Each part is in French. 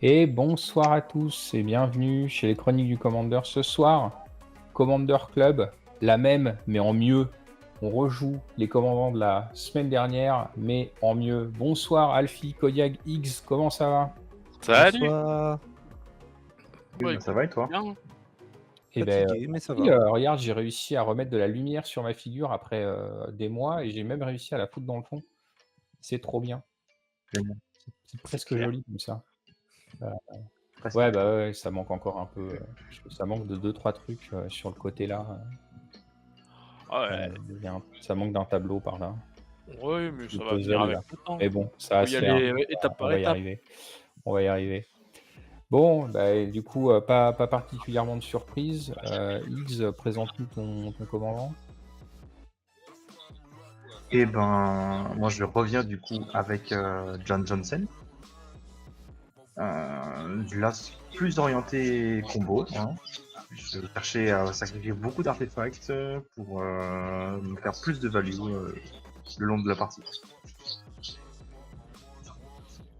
Et bonsoir à tous et bienvenue chez les Chroniques du Commander. Ce soir, Commander Club, la même mais en mieux. On rejoue les commandants de la semaine dernière mais en mieux. Bonsoir Alfie, Kodiak, X, comment ça va? Salut! Bonsoir. Bah, Ça écoute, va et toi? bien. Eh ben, Fatigué, mais ça oui, va. regarde, j'ai réussi à remettre de la lumière sur ma figure après des mois et j'ai même réussi à la foutre dans le fond. C'est trop bien. Génial. C'est C'est presque clair. joli comme ça. Euh, Presque. ouais, bah ouais, ça manque encore un peu. Ça manque de deux trois trucs sur le côté là. Ah ouais, Ça manque d'un tableau par là, ouais, mais de ça va venir puzzle avec là. le temps. Mais bon, ça va Faut y se faire. aller, étape On par va y étape. arriver. On va y arriver. Bon, bah, et du coup, pas particulièrement de surprise. X, présente-nous ton commandant. Et ben, moi je reviens du coup avec John Johnson. Là, plus orienté combo. Hein. Je cherchais à sacrifier beaucoup d'artefacts pour me faire plus de value le long de la partie.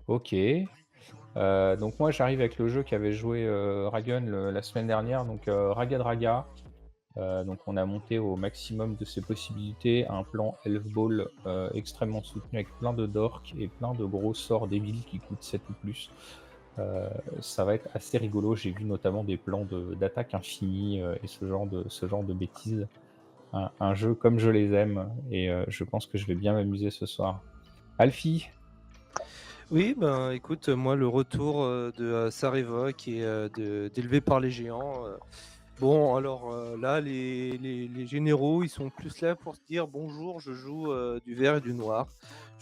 OK. Donc moi, j'arrive avec le jeu qu'avait joué Ragun la semaine dernière, donc Raga Draga. Donc on a monté au maximum de ses possibilités un plan Elf Ball extrêmement soutenu avec plein de dorks et plein de gros sorts débiles qui coûtent 7 ou plus. Ça va être assez rigolo. J'ai vu notamment des plans d'attaque infinie et ce genre de bêtises. Un jeu comme je les aime et je pense que je vais bien m'amuser ce soir. Alfie, Oui, ben écoute, moi le retour de Sareva qui est d'élevé par les géants. Bon, alors là, les généraux, ils sont plus là pour se dire bonjour, je joue du vert et du noir.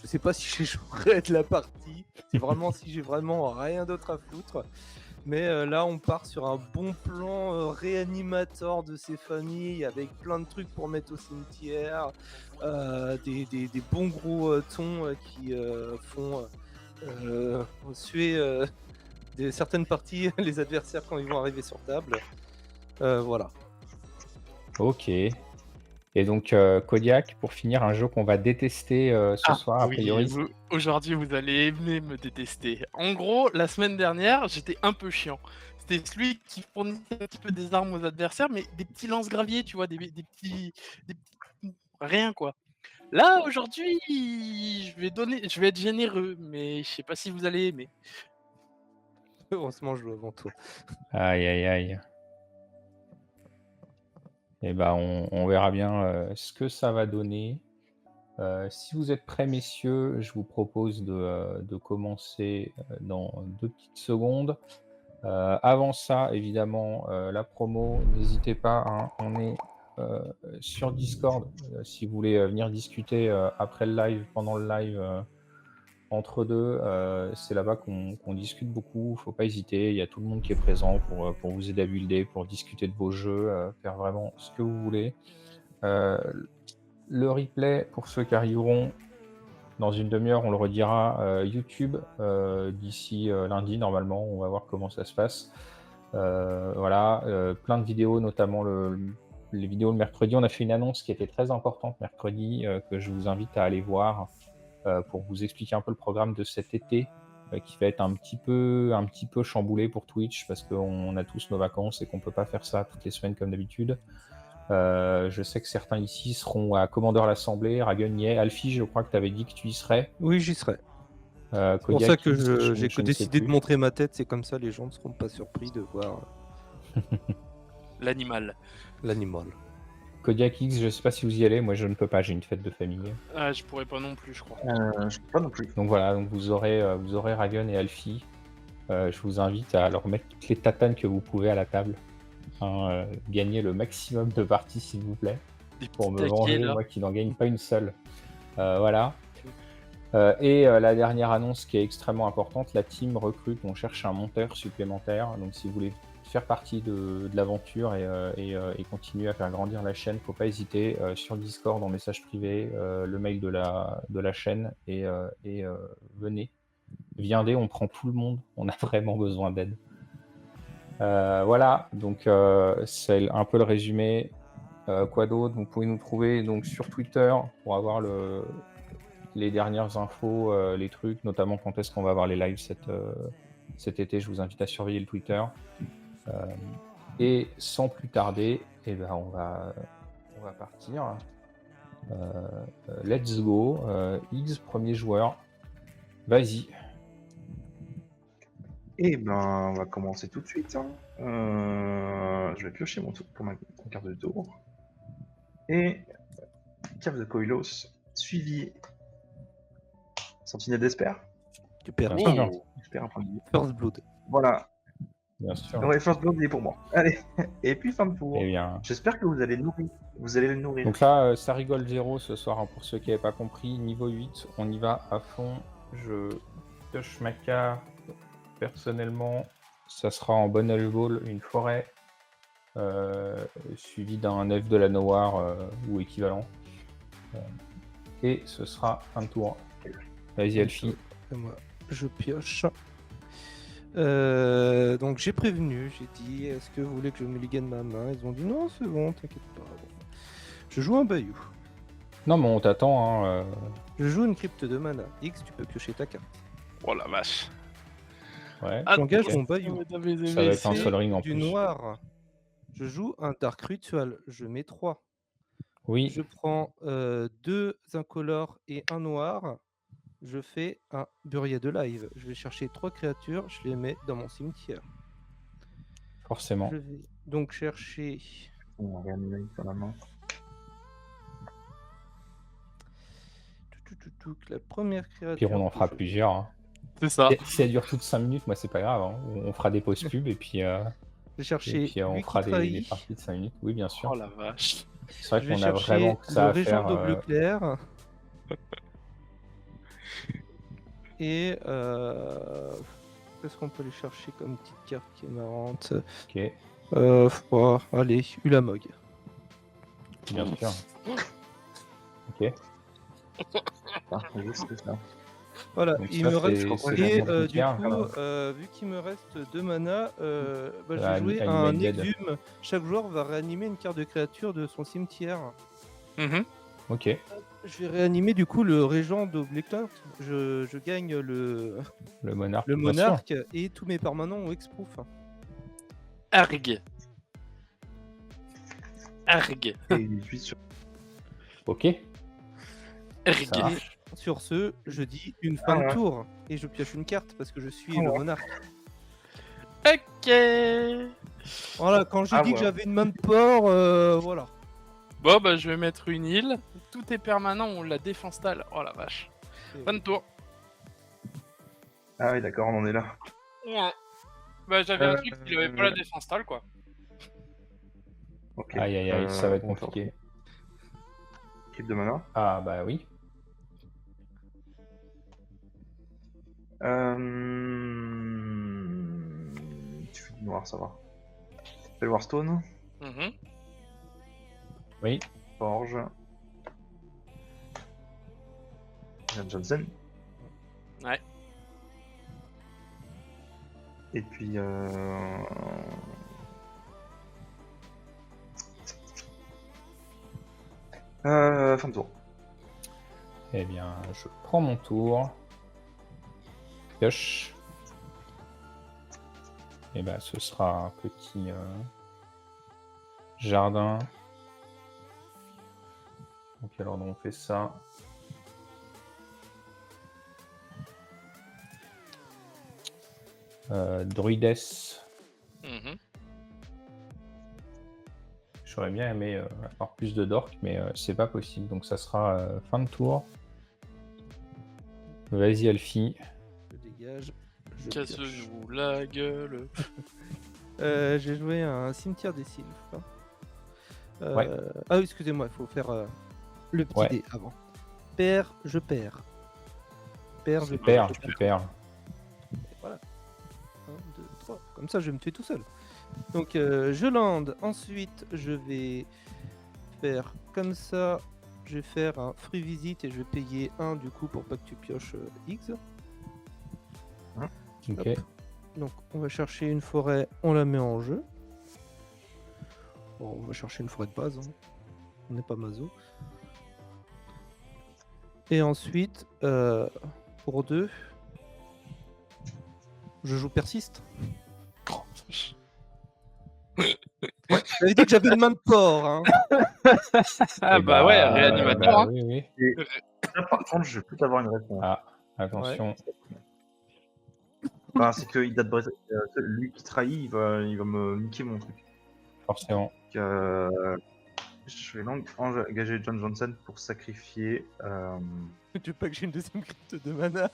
Je sais pas si je jouerai de la partie, c'est vraiment si j'ai vraiment rien d'autre à foutre. Mais là, on part sur un bon plan réanimateur de ces familles avec plein de trucs pour mettre au cimetière, des bons gros tons qui font suer certaines parties les adversaires quand ils vont arriver sur table. Voilà. ok. Et donc Kodiak, pour finir, un jeu qu'on va détester ce Ah soir a oui, priori. aujourd'hui, vous allez aimer me détester. En gros, la semaine dernière, j'étais un peu chiant. C'était celui qui fournissait un petit peu des armes aux adversaires, mais des petits lance-graviers, tu vois, des petits rien, quoi. Là, aujourd'hui, je vais être généreux, mais je sais pas si vous allez aimer. Heureusement, je joue avant toi. Aïe aïe aïe. Et ben on verra bien ce que ça va donner. Si vous êtes prêts, messieurs, je vous propose de commencer dans 2 petites secondes. Avant ça, évidemment, la promo, n'hésitez pas, hein, on est sur Discord, si vous voulez venir discuter après le live, pendant le live, entre deux, c'est là-bas qu'on discute beaucoup. Faut pas hésiter, il y a tout le monde qui est présent pour vous aider à builder, pour discuter de vos jeux, faire vraiment ce que vous voulez. Euh, le replay, pour ceux qui arriveront dans une demi-heure, on le redira YouTube d'ici lundi, normalement. On va voir comment ça se passe. Voilà, plein de vidéos, notamment les vidéos le mercredi. On a fait une annonce qui était très importante mercredi, que je vous invite à aller voir pour vous expliquer un peu le programme de cet été, qui va être un petit peu chamboulé pour Twitch, parce qu'on a tous nos vacances et qu'on peut pas faire ça toutes les semaines comme d'habitude. Je sais que certains ici seront à Commandeur l'Assemblée, Ragun y est. Alfie, je crois que tu avais dit que tu y serais. Oui, j'y serai. C'est pour ça Kodiak, que j'ai je ne sais décidé de plus. montrer ma tête. C'est comme ça, les gens ne seront pas surpris de voir L'animal. l'animal. Kodiak X, je ne sais pas si vous y allez. Moi, je ne peux pas. J'ai une fête de famille. Ah, je pourrais pas non plus, je crois. Je peux pas non plus. Donc voilà, donc vous aurez Ragun et Alfie. Je vous invite à leur mettre toutes les tatanes que vous pouvez à la table. Hein, gagner le maximum de parties, s'il vous plaît, Des pour petits me taquets, venger, là. moi qui n'en gagne pas une seule. Voilà. Et la dernière annonce qui est extrêmement importante, la team recrute, on cherche un monteur supplémentaire. Donc si vous voulez faire partie de l'aventure et continuer à faire grandir la chaîne, faut pas hésiter sur le Discord en message privé, le mail de la chaîne et venez. Viendez, on prend tout le monde, on a vraiment besoin d'aide. Voilà, donc c'est un peu le résumé. Quoi d'autre? Vous pouvez nous trouver donc sur Twitter pour avoir les dernières infos, les trucs, notamment quand est-ce qu'on va avoir les lives cet été, je vous invite à surveiller le Twitter. Et sans plus tarder, eh ben, on va partir. Let's go. X, premier joueur. Vas-y. Eh ben, on va commencer tout de suite. Hein. Je vais piocher mon tour pour ma carte de tour. Et carte de Koilos, suivi Sentinelle d'Esper. Tu perds. Bien sûr. J'espère un point de vie. First Blood. Voilà. Bien sûr. Ouais, First Blood, il est pour moi. Allez. Et puis fin de tour. Eh bien. J'espère que vous allez le nourrir. Vous allez le nourrir. Donc là, ça rigole 0 ce soir, hein, pour ceux qui n'avaient pas compris. Niveau 8, on y va à fond. Je pioche ma carte. Personnellement, ça sera en bonne ball une forêt, suivi d'un œuf de la Noire ou équivalent. Et ce sera un tour. Vas-y, Elfie. Et moi, je pioche. Donc j'ai prévenu, j'ai dit est-ce que vous voulez que je mulligan ma main? Ils ont dit non, c'est bon, t'inquiète pas. Bon. Je joue un Bayou. Non, mais on t'attend. Hein, Je joue une crypte de mana. X, tu peux piocher ta carte. Oh la vache. Ouais. J'engage ok. mon Bayou. Ça va être un Sol Ring en Du plus. noir. Je joue un Dark Ritual. Je mets 3. Oui, Je prends 2 incolores et un noir. Je fais un Buried de live. Je vais chercher 3 créatures. Je les mets dans mon cimetière. forcément. Je vais donc chercher. On va réanimer sur la main. La première créature. Puis on en que fera je- plusieurs. Hein. C'est ça. Si ça dure toutes 5 minutes, moi c'est pas grave. Hein. On fera des pauses pub et puis, Je vais chercher on lui fera qui des trahit. parties de 5 minutes. Oui, bien sûr. Oh la vache. C'est vrai Je vais qu'on a chercher vraiment que ça le à régent faire. de bleu clair. Et qu'est-ce qu'on peut aller chercher comme petite carte qui est marrante? Ok, Allez, Ulamog. bien sûr. Ok. Ah, juste ça. Voilà, Donc il ça, me reste. c'est Et mon du cimetière, coup, voilà. vu qu'il me reste 2 mana, je Ah, vais jouer Animal un Dead. exhume. Chaque joueur va réanimer une carte de créature de son cimetière. Mhm. Ok, Je vais réanimer du coup le régent de Blackcloud. Je gagne le le monarque. bien sûr. monarque et tous mes permanents ont exproof. Arg. Arg. Et il suit sur. Ok, Arg. ça marche. Sur ce, je dis une fin Ah ouais. de tour et je pioche une carte parce que je suis Ah le ouais. monarque. Ok. Voilà, quand j'ai Ah dit que ouais. j'avais une main de porc, voilà. Bon bah je vais mettre une île. Tout est permanent, on la défense tale. Oh la vache. Fin de tour. Ah oui, d'accord, on en est là. Ouais. Bah j'avais un truc qui avait pas la défense tale quoi. Ok. Aïe aïe aïe, ça va être on va faire compliqué. Équipe de mana. Ah bah oui. Tu fais du noir, ça va. Fais le Warstone, Mhm. Oui, Forge. Jan Johnson. Ouais. Et puis. Fin de tour. eh bien, je prends mon tour. Pioche. Et ben, ce sera un petit jardin. Donc alors on fait ça. Druides. Mhm. J'aurais bien aimé avoir plus de dork, mais c'est pas possible. Donc ça sera fin de tour. Vas-y, Elfie. Je dégage. Je pioche. Casse-nous la gueule. J'ai joué un cimetière des sylphes. Ouais. Ah oui, excusez-moi, il faut faire le petit Ouais. dé avant. Père, je perds. Père, je Super, perds. super. Voilà. 1, 2, 3. Comme ça, je vais me tuer tout seul. Donc, je lande. Ensuite, je vais faire comme ça. Je vais faire un free visit et je vais payer 1 du coup pour pas que tu pioches X. Ok. Hop. Donc, on va chercher une forêt, on la met en jeu. Bon, on va chercher une forêt de base. Hein. On n'est pas maso. Et ensuite, pour 2, Je joue persiste. Oh, J'avais dit que j'avais une main de porc. Hein. Ah Eh bah ouais, réanimateur. bah Hein. oui, oui. Et là, par contre, je vais plus avoir une réponse. Ah, attention. Enfin, c'est que il date de... lui qui trahit, il va me niquer mon truc. Forcément. Je vais donc engager John Johnson pour sacrifier. Tu veux pas que j'ai une deuxième crypte de mana?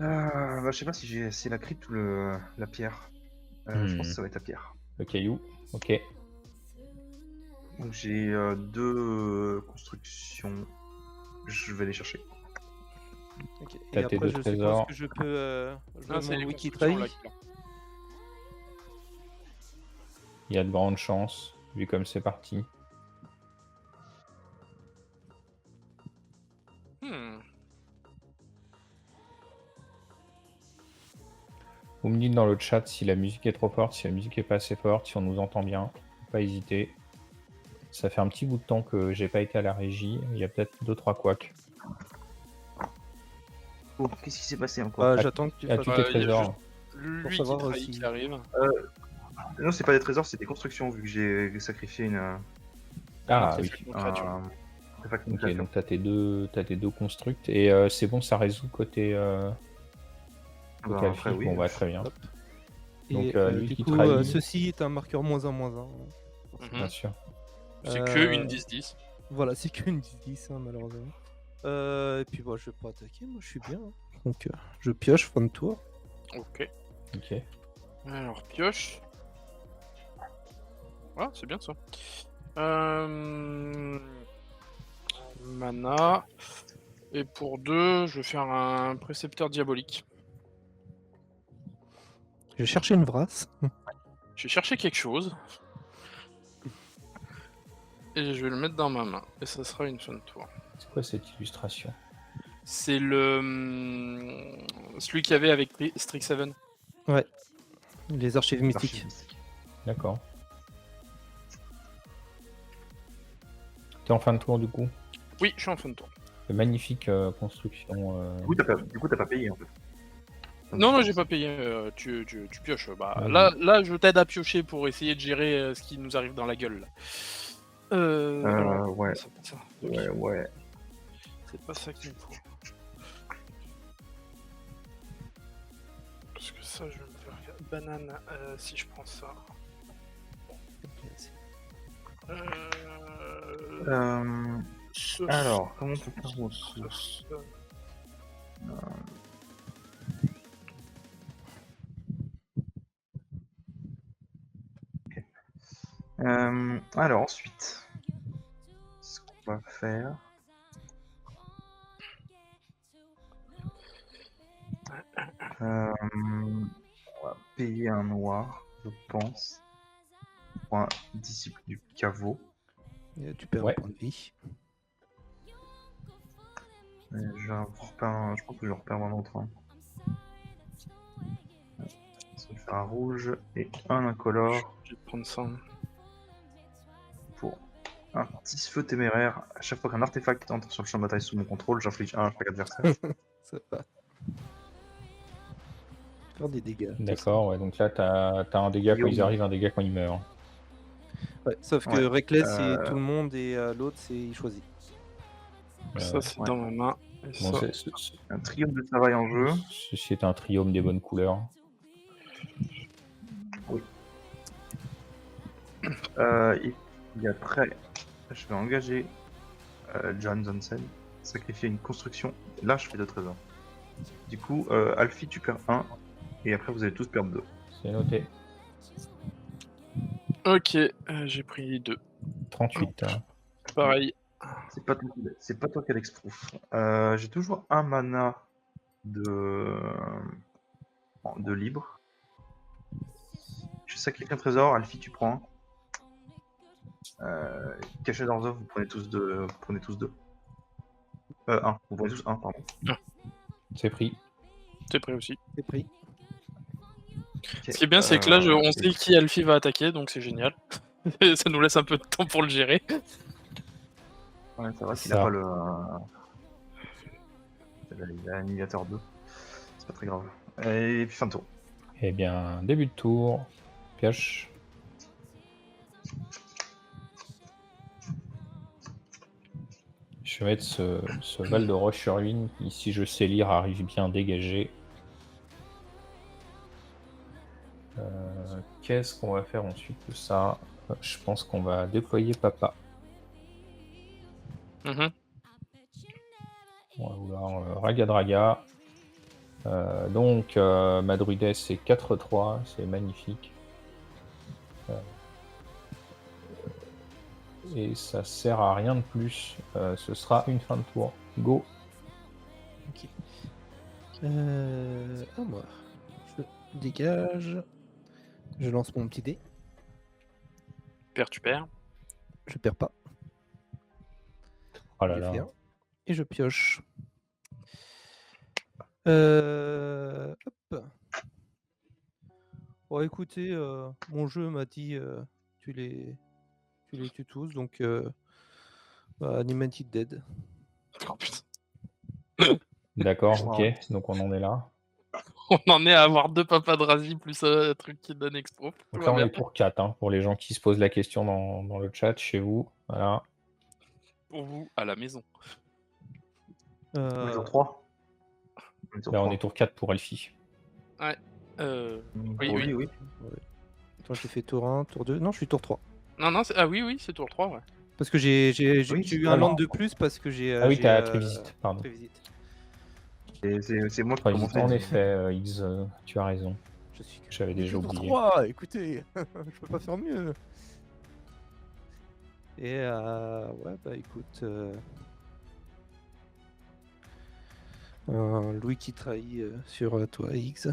Bah, je sais pas si c'est la crypte ou la pierre. Je pense que ça va être la pierre. Le caillou. Ok. Donc j'ai 2 constructions. Je vais les chercher. Ok. Et T'as tes après, deux je trésors. suppose que je peux. Ah, c'est mon les wiki constructions, trahi. là, Il y a de grandes chances, vu comme c'est parti. Vous me dites dans le chat si la musique est trop forte, si la musique est pas assez forte, si on nous entend bien. Faut pas hésiter. Ça fait un petit bout de temps que j'ai pas été à la régie. Il y a peut-être 2-3 couacs. Oh, qu'est-ce qui s'est passé encore? Ah, j'attends que tu À fasses. tous Ouais, tes il y a trésors. Lui Pour qui savoir trahit si- qui arrive. Non, c'est pas des trésors, c'est des constructions, vu que j'ai sacrifié une. Ah Ça oui. fait une créature. Artefact de Ok, créature. donc t'as tes deux constructs. Et c'est bon, ça résout côté, côté Bah, Alfie. après, oui. Bon, bah, très bien. Hop. Donc, Et lui du qui coup, trahit. ceci est un marqueur -1/-1. Mhm. Bien sûr. C'est que une 10-10. Voilà, c'est qu'une 10-10, hein, malheureusement. Et puis, bon, je vais pas attaquer, moi je suis bien. Hein. Donc, je pioche fin de tour. Ok. Ok. Alors, pioche. Ah, c'est bien ça. Mana. Et pour 2, je vais faire un précepteur diabolique. Je vais chercher une vrasse. Je vais chercher quelque chose. Et je vais le mettre dans ma main. Et ça sera une fin de tour. C'est quoi cette illustration? C'est le. Celui qu'il y avait avec Strixhaven. Ouais. Les archives mythiques. D'accord. T'es en fin de tour du coup. Oui, je suis en fin de tour. Magnifique construction. Du coup, t'as pas payé en fait. Non, j'ai pas payé. Tu pioches. Bah, Ouais. là, je t'aide à piocher pour essayer de gérer ce qui nous arrive dans la gueule. Là. Ouais. C'est pas ça. Ouais. C'est pas ça qu'il me faut. Parce que ça, je vais me faire banane si je prends ça. Alors, comment on peut faire autre chose? Alors ensuite, ce qu'on va faire, on va payer un noir, je pense, pour un disciple du caveau. Et tu perds Ouais. un point de vie. Et je pense que je vais repère un autre. Hein. Ça va faire un rouge et un incolore Je vais prendre ça. pour un petit feu téméraire. À chaque fois qu'un artefact entre sur le champ de bataille sous mon contrôle, j'inflige 1 à chaque adversaire. Ça va. Faire des dégâts. D'accord, ouais, donc là t'as un dégât quand ils arrivent, un dégât quand ils meurent. Ouais, sauf que Ouais. Reckless, c'est tout le monde et l'autre, c'est il choisit. Ça, c'est ouais. dans ma main. Et Bon, ça... Un triomphe de travail en jeu. Ceci est un triome des bonnes couleurs. Et après, je vais engager John Johnson, sacrifier une construction. Là, je fais 2 trésors. Du coup, Alfie, tu perds 1, et après, vous allez tous perdre 2. C'est noté. Ok, j'ai pris 2. 38. Hein. Pareil. C'est pas toi qui as l'exproof. J'ai toujours un mana de libre. Je sacrifie un trésor, Alfie, tu prends un. Cachet d'Orzhov, vous prenez tous 2. Vous prenez tous 2. 1. Vous prenez tous 1, pardon. C'est pris. T'es prêt aussi. C'est pris. Ce qui est bien, c'est que là, on sait qui Alfie va attaquer, donc c'est génial. Ça nous laisse un peu de temps pour le gérer. Ouais, ça va qu'il Ça. a pas le. Il a l'annihilateur 2. C'est pas très grave. Et puis fin de tour. Eh bien, début de tour. Pioche. Je vais mettre ce Val de Roche-sur-Ruine qui, si je sais lire, arrive bien dégagé. Qu'est-ce qu'on va faire ensuite de ça? Je pense qu'on va déployer Papa. Mhm. On va vouloir Raga Draga. Donc, ma druidesse c'est 4-3, c'est magnifique. Et ça sert à rien de plus. Ce sera une fin de tour. Go. Ok. À moi. Je dégage. Je lance mon petit dé. Perds, tu perds. Je perds pas. Oh là J'ai là. fait un. Et je pioche. Hop. Bon, écoutez, mon jeu m'a dit tu les tues tous, donc Animated Dead. Oh, putain. D'accord, Wow. ok. Donc on en est là. On en est à avoir 2 papas de Razi plus un truc qui donne expo. Tout Donc va là on bien. est tour 4, hein, pour les gens qui se posent la question dans le chat chez vous. Voilà. Pour vous, à la maison. On est tour 3. Là on est tour 4 pour Elfie. Oui, Oui, oui. oui. Attends, j'ai fait tour 1, tour 2. Non, je suis tour 3. Non, non, ah oui, c'est tour 3, ouais. Parce que j'ai Oui, eu ah un land non. de plus parce que j'ai. Ah oui, j'ai, t'as Trévisite, pardon. Trévisite. Et c'est moi qui Trévisite, commençais. en effet, X, tu as raison. Je suis J'avais déjà tour oublié. 3, écoutez, je peux pas faire mieux. Et ouais, bah écoute. Louis qui trahit sur toi, X. Ouais,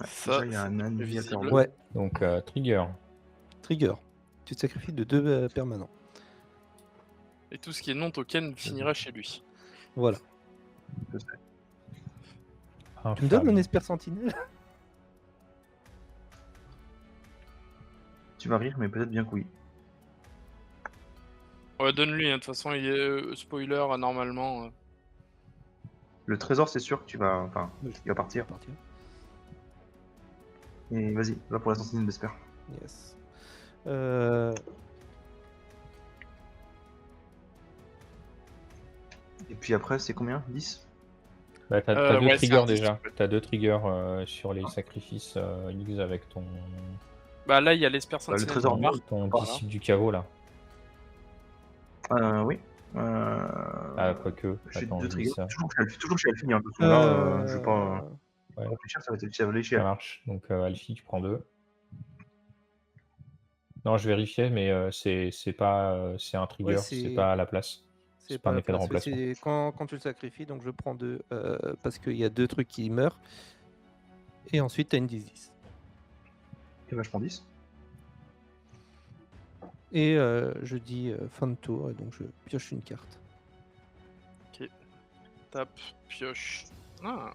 Ça, déjà, il y a c'est un navigateur. prévisible. Ouais, Donc Trigger. trigger. Tu te sacrifies de 2 permanents. Et tout ce qui est non token finira chez lui. Voilà. Je sais. Tu me donnes un Infâme. Esper Sentinelle? Tu vas rire, mais peut-être bien que oui. Ouais, donne-lui, hein, de toute façon, il est spoiler, normalement. Le trésor, c'est sûr que tu vas. Enfin, Oui. il va partir. Et vas-y, va pour la sentinelle d'Esper. Yes. Et puis après, c'est combien? 10? Bah, t'as deux ouais, c'est un triggers 10, déjà. en fait. T'as 2 triggers sur les sacrifices X avec ton, Bah là, il y a l'Esper le Sentinelle trésor qui ton, marque. ton Voilà. disciple du chaos là. Oui. Ah, quoique. Je fais Attends, 2 je dis triggers. ça. Toujours chez Alfie, hein. De toute façon, là, je vais pas Ouais. réfléchir, ça va aller chez Ça elle. marche. Donc Alfie, tu prends 2. Non, je vérifiais, mais c'est pas c'est un trigger, Ouais, c'est pas à la place. C'est pas un la effet de place, oui, remplacement. c'est quand tu le sacrifies, donc je prends 2 parce qu'il y a 2 trucs qui meurent. Et ensuite, t'as une 10-10. Et bah, je prends 10. Et je dis fin de tour, et donc je pioche une carte. Tape, pioche. Ah,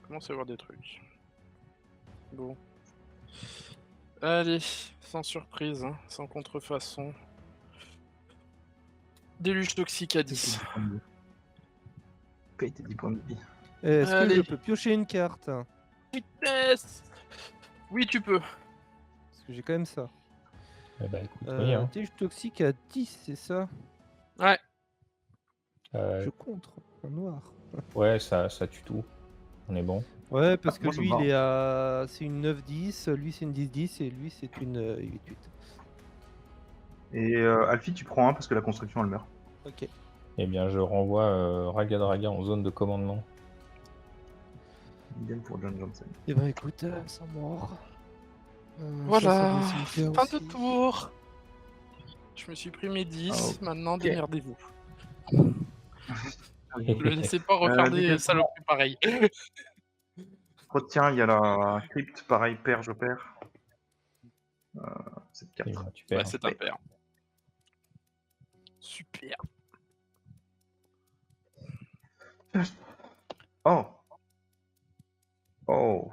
commence à avoir des trucs. Bon. Allez, sans surprise, hein, sans contrefaçon. Déluge toxique à 10. Paye tes 10 points de vie. Est-ce que Allez. je peux piocher une carte? Vitesse. Oui, tu peux. Parce que j'ai quand même ça. Eh ben, écoute, oui, hein. Déluge toxique à 10, c'est ça? Ouais. Je contre en noir. Ouais, ça tue tout. On est bon. Ouais, parce que Moi, ça me lui, va. il est à. C'est une 9-10, lui, c'est une 10-10, et lui, c'est une 8-8. Et Alfie, tu prends 1 parce que la construction, elle meurt. Ok. Eh bien, je renvoie Raga Draga en zone de commandement. Idem pour John Johnson. Et ben écoute, sans mort. Voilà. Ça, c'est une Fin aussi. de tour. Je me suis pris mes 10, maintenant Ok. démerdez-vous. Ne laissez pas refaire des dégagement. saloperies pareilles. Retiens, il y a la crypte, pareil, paire, je perds. C'est Eh 4. bien, tu perds. Ouais, c'est un pair. Super. Oh. Oh.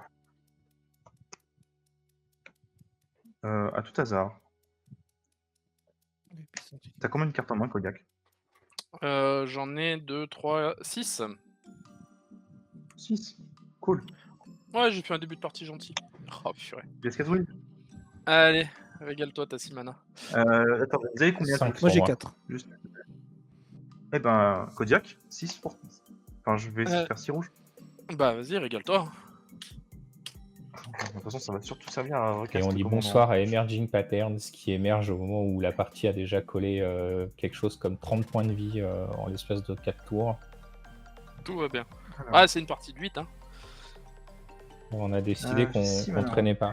À tout hasard. T'as combien de cartes en main, Kodiak? J'en ai 2, 3, 6. 6. Cool. Ouais, j'ai fait un début de partie gentil. Oh purée. Cascadouille. Allez, régale-toi ta Simana. Attends, vous avez combien? 5 Moi pour j'ai moi. 4. Juste. Eh ben, Kodiak, 6 pour. Enfin, je vais essayer de Euh. faire 6 rouges. Bah vas-y, régale-toi. De toute façon, ça va surtout servir à Et recast on dit commandant. bonsoir à Emerging Patterns qui émerge au moment où la partie a déjà collé quelque chose comme 30 points de vie en l'espace de 4 tours. Tout va bien. Alors. Ah, c'est une partie de 8, hein. On a décidé j'ai qu'on 6 qu'on traînait pas.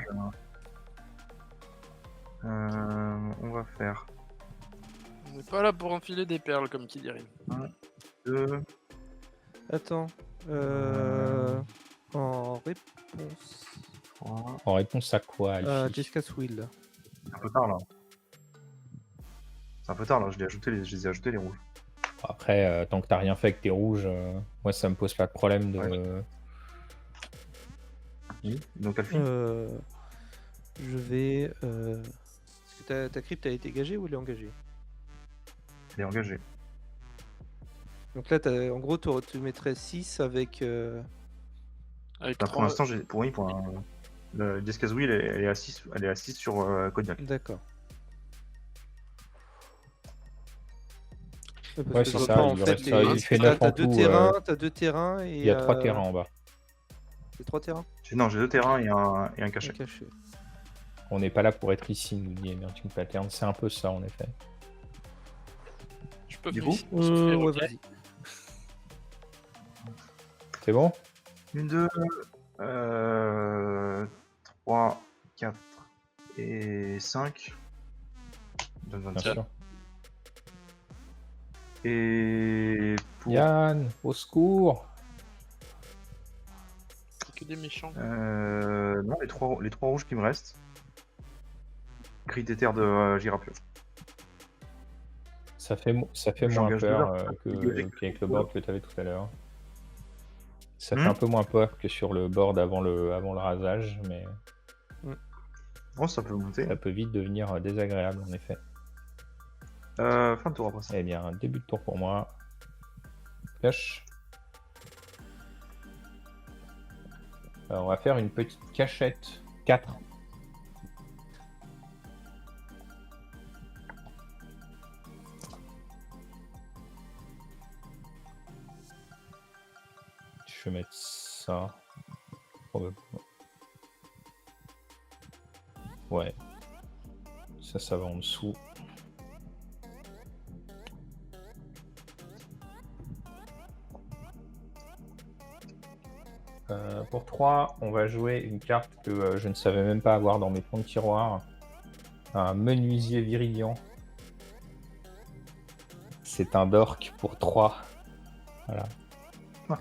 On va faire On n'est pas là pour enfiler des perles, comme qui dirait. 2. Attends. En réponse 3. En réponse à quoi, à Alfie? Jessica's Will. C'est un peu tard là. C'est un peu tard là, je les ai ajoutés les rouges. Après, tant que t'as rien fait avec tes rouges, moi ça me pose pas de problème de. Ouais. Oui. Donc Alfie. Je vais. Est-ce que ta crypte a été gagée ou elle est engagée? Elle est engagée. Donc là, en gros, tu mettrais 6 avec. Avec Bah, pour 3... l'instant, le Jessica's Will, elle est à 6, sur Kodiak. D'accord. Parce Ouais, que c'est je vois ça, pas, en il fait, reste ça, il fait 9 t'as en deux tout. terrains, t'as 2 terrains et. Il y a 3 terrains en bas. C'est 3 terrains? Non, j'ai 2 terrains et un cachet. Caché. On n'est pas là pour être ici, nous dit Emerging Patterns. C'est un peu ça en effet. Je peux Du venir coup souffrir, Ouais, ok. vas-y. C'est bon? 1, 2, 3, 4 et 5. Donne Bien 27. sûr. Et pour Yann, au secours! C'est que des méchants. non, les trois rouges qui me restent. Cri d'éther de Girapio. Ça fait moins J'engage peur deux qu'avec le board que tu avais tout à l'heure. Ça fait Hmm. un peu moins peur que sur le board avant le rasage, mais Bon, ça peut monter. ça peut vite devenir désagréable en effet. Fin de tour après ça. Eh bien, début de tour pour moi. Pioche. Alors, on va faire une petite cachette 4. Je vais mettre ça. Probablement. Ouais. Ça va en dessous. Pour 3, on va jouer une carte que je ne savais même pas avoir dans mes fonds de tiroir. Un menuisier virillant. C'est un dork pour 3. Voilà. Ah.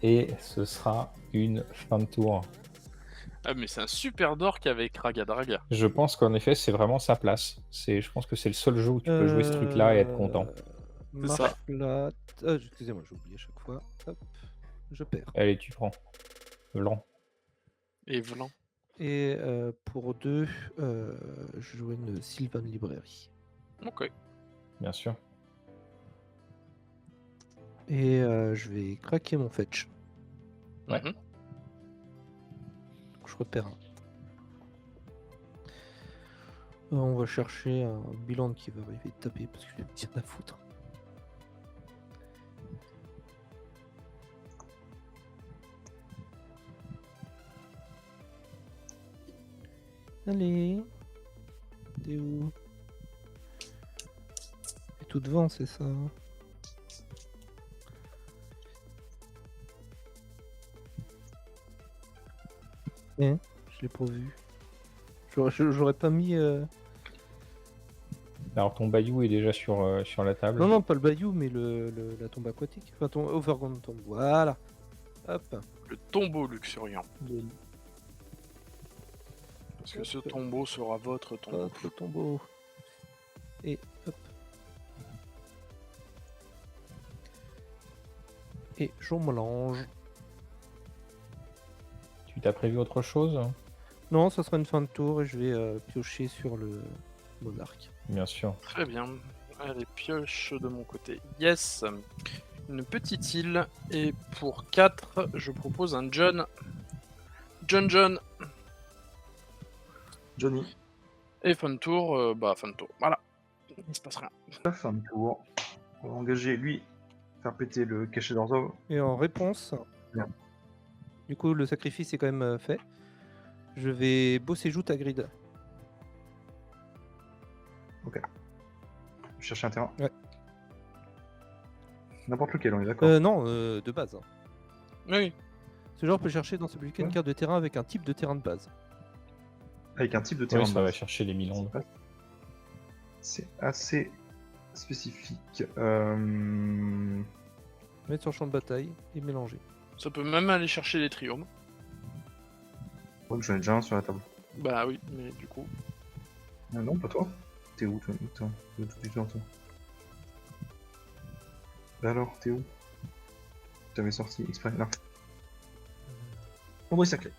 Et ce sera une fin de tour. Ah, mais c'est un super dork avec Ragadraga. Je pense qu'en effet, c'est vraiment sa place. Je pense que c'est le seul jeu où tu peux jouer ce truc-là et être content. C'est ça. Marflat. Excusez-moi, j'oublie à chaque fois. Hop, je perds. Allez, tu prends. Blanc. Et Vlan. Et pour 2, je joue une Sylvan Librairie. Ok. Bien sûr. Et je vais craquer mon fetch. Ouais. Mhm. Je repère un. On va chercher un bilan qui va arriver de taper parce que je vais me tirer à foutre. Allez. T'es où? T'es tout devant, c'est ça? Je l'ai pas vu. J'aurais pas mis. Alors, ton bayou est déjà sur la table. Non, non, pas le bayou, mais la tombe aquatique. Enfin, ton overground tombe. Voilà. Hop. Le tombeau luxuriant. Le- Parce que ce tombeau sera votre tombeau. Hop, le tombeau. Et hop. Et je mélange. Tu t'as prévu autre chose? Non, ça sera une fin de tour et je vais piocher sur le monarque. Bien sûr. Très bien. Allez, pioche de mon côté. Yes. une petite île. Et pour 4, je propose un John. John. Johnny, Et fin de tour, fin de tour. Voilà. Il se passe rien. la fin de tour. On va engager lui, faire péter le cachet d'Orzhov. Et en réponse, Bien. du coup, le sacrifice est quand même fait. Je vais bosser joute à grid. Chercher un terrain. Ouais. N'importe lequel, on est d'accord. Non, de base. Oui. Ce joueur peut chercher dans ce bulletin une Ouais. carte de terrain avec un type de terrain de base. Avec un type de terrain Oui, de ça va base. chercher les 1000 ondes. C'est assez spécifique. Mettre sur le champ de bataille et mélanger. Ça peut même aller chercher les triomes. Donc j'en ai déjà un sur la table. Bah oui, mais du coup. Ah non, pas toi. T'es où toi? Toi, t'es toi. Bah alors, t'es où? T'avais sorti exprès là. Ombris sacré.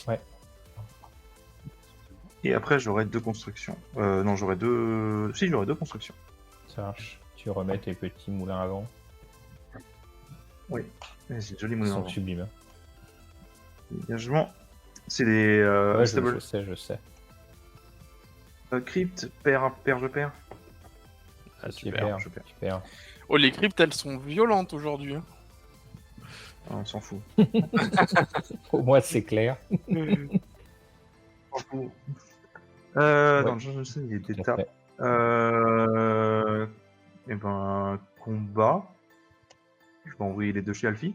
Ouais. Et après j'aurai 2 constructions. Non, j'aurai 2. Si, j'aurai 2 constructions. Ça marche. Tu remets tes petits moulins avant. Oui. Vas-y, joli Ils moulin. sont avant. sublimes. Engagement. C'est des Ouais, stable. je sais. Crypt, perds. Ah, super, super, super. super. Oh, les cryptes, elles sont violentes aujourd'hui. Hein. Ah, on s'en fout. Au moins, c'est clair. On s'en fout. Ouais. Non, je sais, il y a des Tout à tas. fait. Et ben, combat. Je vais envoyer les 2 chez Alfie.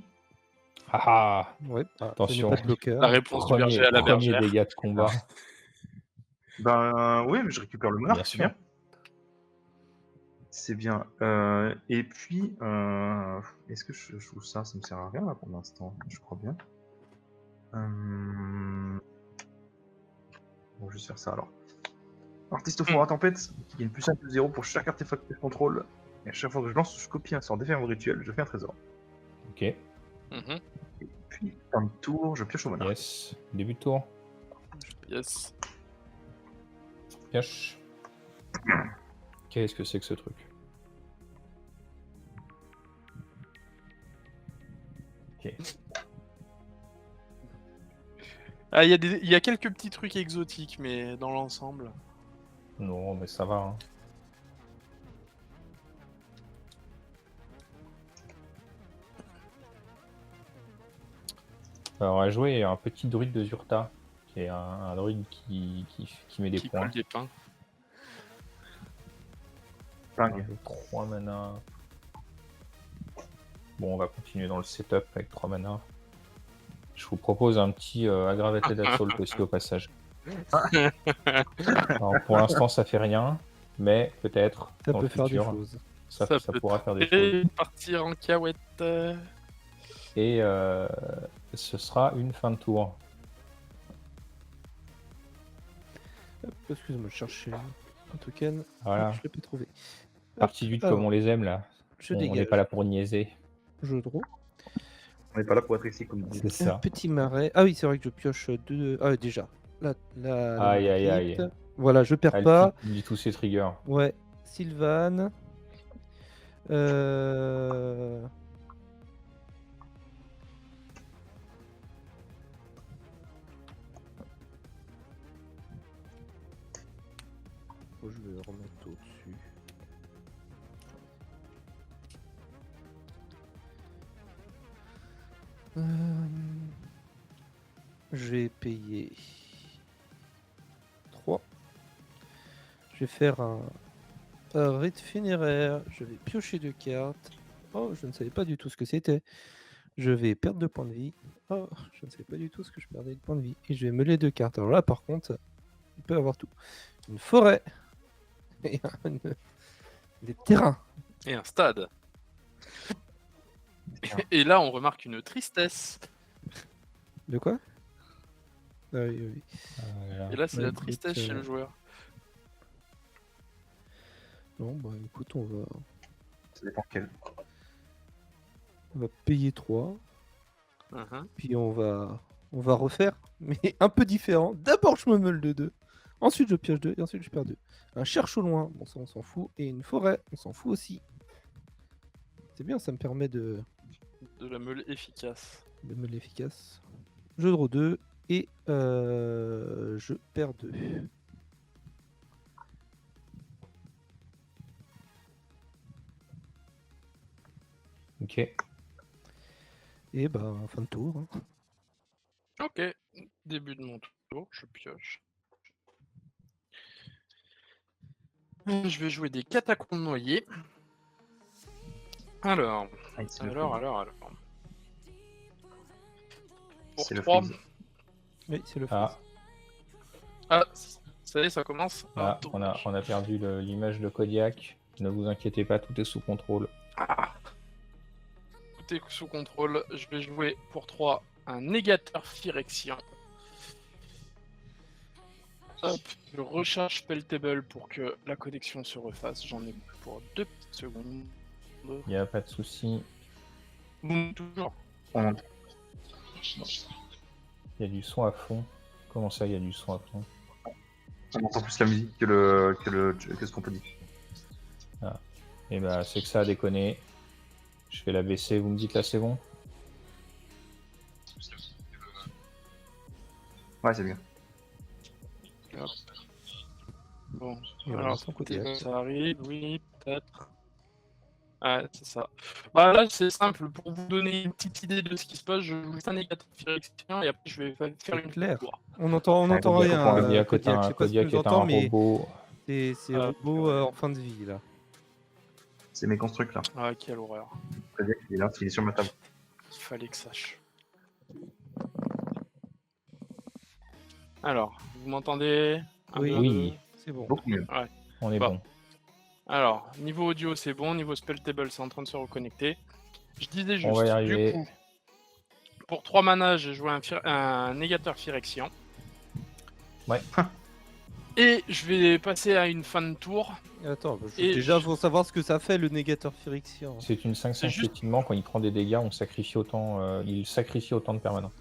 Ah ah. Ouais. Attention. Pas de bloqueur. La réponse du Premier, berger à la premier bergère. dégât de combat. Ben, oui, mais je récupère le monarque, Bien c'est sûr. bien. C'est bien. Et puis, est-ce que je joue ça? Ça me sert à rien là pour l'instant, je crois bien. Bon, je vais juste faire ça alors. Artiste au four à tempête, qui gagne plus 1 plus 0 pour chaque artefact que je contrôle. Et à chaque fois que je lance, je copie un sort déferment rituel, je fais un trésor. Ok. Mhm. Et puis, fin de tour, je pioche au monarque. Yes. Début de tour. Yes. Pioche. Qu'est-ce que c'est que ce truc? Ok. Ah, il y a quelques petits trucs exotiques, mais dans l'ensemble. Non, mais ça va. Hein. Alors, on va jouer un petit druide de Zurta, qui est un druide qui met des Qui points. colle des pains. Dingue. 3 mana. Bon, on va continuer dans le setup avec 3 mana. Je vous propose un petit aggravated assault aussi au passage. Alors, pour l'instant, ça fait rien, mais peut-être Ça dans peut le faire des futur, choses. ça peut pourra faire des choses. partir en cahuète. Et ce sera une fin de tour. Hop, excuse-moi, je cherchais un token. Voilà. Je l'ai pas trouvé. Partie vite alors, comme on les aime là. Je On n'est dégage. pas là pour niaiser. Je draw. On n'est pas là pour être ici comme vous dites. C'est Un ça. petit marais. Ah oui, c'est vrai que je pioche 2. Ah, déjà. La Aïe, aïe, aïe. crypte. Voilà, je perds Alfie pas. dit tous ses triggers. Ouais. Sylvan. Euh... Oh, je vais remettre au-dessus. Je vais payer 3. Je vais faire un rite funéraire. Je vais piocher 2 cartes. Oh, je ne savais pas du tout ce que c'était. Je vais perdre 2 points de vie. Oh, je ne savais pas du tout ce que je perdais de points de vie. Et je vais meuler 2 cartes. Alors là, par contre, on peut avoir tout. Une forêt. Et des terrains. Et un stade. Et là, on remarque une tristesse. De quoi? Ah oui, oui. Voilà. Et là, c'est Ouais, la écoute, tristesse chez le joueur. Non, bah écoute, on Ça dépend quel. va payer 3. Mhm. Puis on va refaire, mais un peu différent. D'abord, je me meule de 2. Ensuite, je pioche 2. Et ensuite, je perds 2. Un cherche au loin. Bon, ça, on s'en fout. Et une forêt, on s'en fout aussi. C'est bien, ça me permet de la meule efficace. me l'efficace. Je draw 2 et je perds 2. Ok. Et bah, fin de tour. Hein. Ok, début de mon tour, je pioche. Je vais jouer des catacombes noyées. Alors, C'est le alors. Pour C'est le 3. freeze. Oui, c'est le Ah, freeze. Ah, ça y est, ça commence. ah, on a perdu l'image de Kodiak. Ne vous inquiétez pas, tout est sous contrôle. Ah. Tout est sous contrôle. Je vais jouer pour 3 un négateur Phyrexian. Hop, je recharge Spelltable pour que la connexion se refasse. J'en ai pour 2 petites secondes. Il n'y a pas de souci. Toujours. On- Il y a du son à fond. Comment ça, il y a du son à fond? On entend plus la musique que ce qu'on peut dire. Et bah, c'est que ça a déconné. Je vais la baisser. Vous me dites là, c'est bon? Ouais, c'est bien. Hop. Bon, Et on alors entend Kodiak. ça arrive, oui, peut-être. Ouais, c'est ça. Bah là, c'est simple. Pour vous donner une petite idée de ce qui se passe, je joue un négateur Phyrexian et après je vais faire C'est une clair. tour. On entend Kodiak, rien, Kodiak est Kodiak. Je sais pas si tu Kodiak nous est un entends, mais robot. c'est robot en fin de vie, là. C'est mes constructs là. Ah, quelle horreur. Kodiak, il est là, il est sur ma table. Il fallait que ça sache. Alors, vous m'entendez? Oui. Oui. C'est bon. Beaucoup mieux. On est Bah. bon. Alors, niveau audio, c'est bon. Niveau Spelltable, c'est en train de se reconnecter. Je disais juste, On va y du arriver. coup, pour 3 manas, j'ai joué un négateur Phyrexian. Ouais. Et je vais passer à une fin de tour. Attends, Et déjà, je- faut savoir ce que ça fait, le négateur Phyrexian. C'est une 5-5 C'est juste- piétinement. Quand il prend des dégâts, on sacrifie autant, il sacrifie autant de permanents.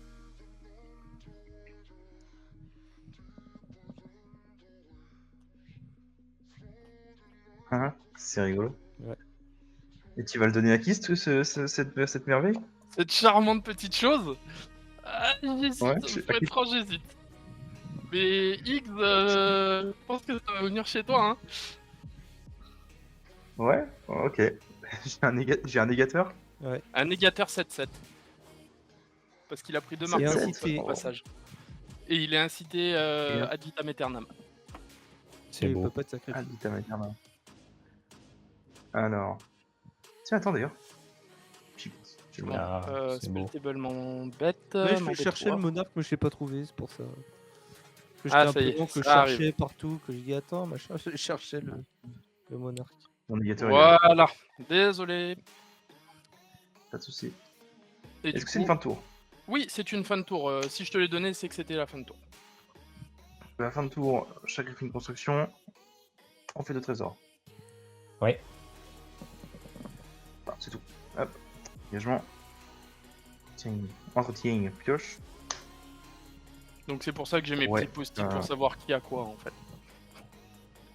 Hein, c'est rigolo. Ouais. Et tu vas le donner à qui, cette merveille? Cette charmante petite chose. Ah, j'hésite, Ouais, pour être franc, j'hésite. Mais X, je pense que ça va venir chez toi, hein. Ouais, ok. J'ai un négateur. Un négateur 7-7. Parce qu'il a pris 2 Et marques incité. au passage. Et il est incité ad vitam aeternam. C'est Il beau. peut pas être sacrifié. Ah, putain, merde. Alors. Tiens, attends d'ailleurs. Je le vois. Ah, c'est beau. Spelltable m'embête. Ouais, je m'embête cherchais pas. le monarque, mais je l'ai pas trouvé, c'est pour ça. Que Ah, j'étais ça un y peu est, long, que je ça arrive. cherchais partout, que je dis attends, machin, je cherchais le monarque. Mon négateur est là. Voilà, désolé. Pas de soucis. Et du Est-ce que c'est une coup- fin de tour? Oui, c'est une fin de tour. Si je te l'ai donné, c'est que c'était la fin de tour. À la fin de tour, je sacrifie une construction. On fait 2 trésors. Ouais. Voilà, c'est tout. Hop. Engagement. Tiens, entretien, pioche. Donc c'est pour ça que j'ai mes Ouais, petits post-it pour savoir qui a quoi en fait.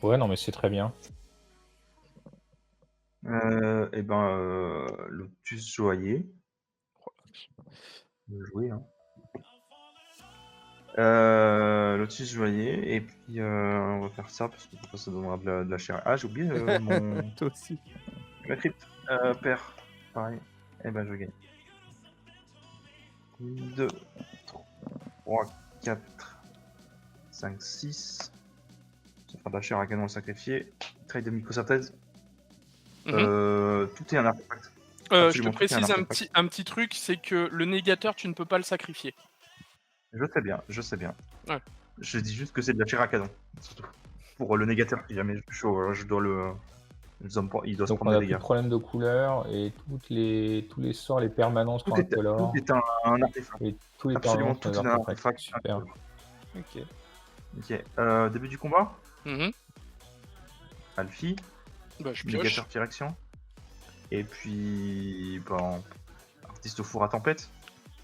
Ouais, non, mais c'est très bien. Et ben, Lotus Joaillier. Jouer, hein. Lotus Joaillier, et puis on va faire ça parce que ça donnera de la chair. Ah, j'ai oublié mon. Toi aussi. Ma crypte. Père. Pareil. Et ben, je gagne. 2, 3, 4, 5, 6. Ça fera de la chair à canon sacrifié. Trade de microsynthèse. Tout est un artefact. Je te Absolument, tout est un précise artefact. un petit truc, c'est que le négateur, tu ne peux pas le sacrifier. Je sais bien, je sais bien. Ouais. Je dis juste que c'est de la chair à canon, surtout. Pour le négateur, si jamais je dois le. Il doit se Donc on prendre a des plus de dégâts. problème de couleur et tous les sorts, les permanences Tout sont incolores. est un artefact. Et tous les Absolument permanences tout sont est des un artefacts. artefact. Super. Ok. Ok. Début du combat. Mhm. Alfie. Bah, je pioche. Négateur direction. Et puis. Bon. Artiste au four à tempête.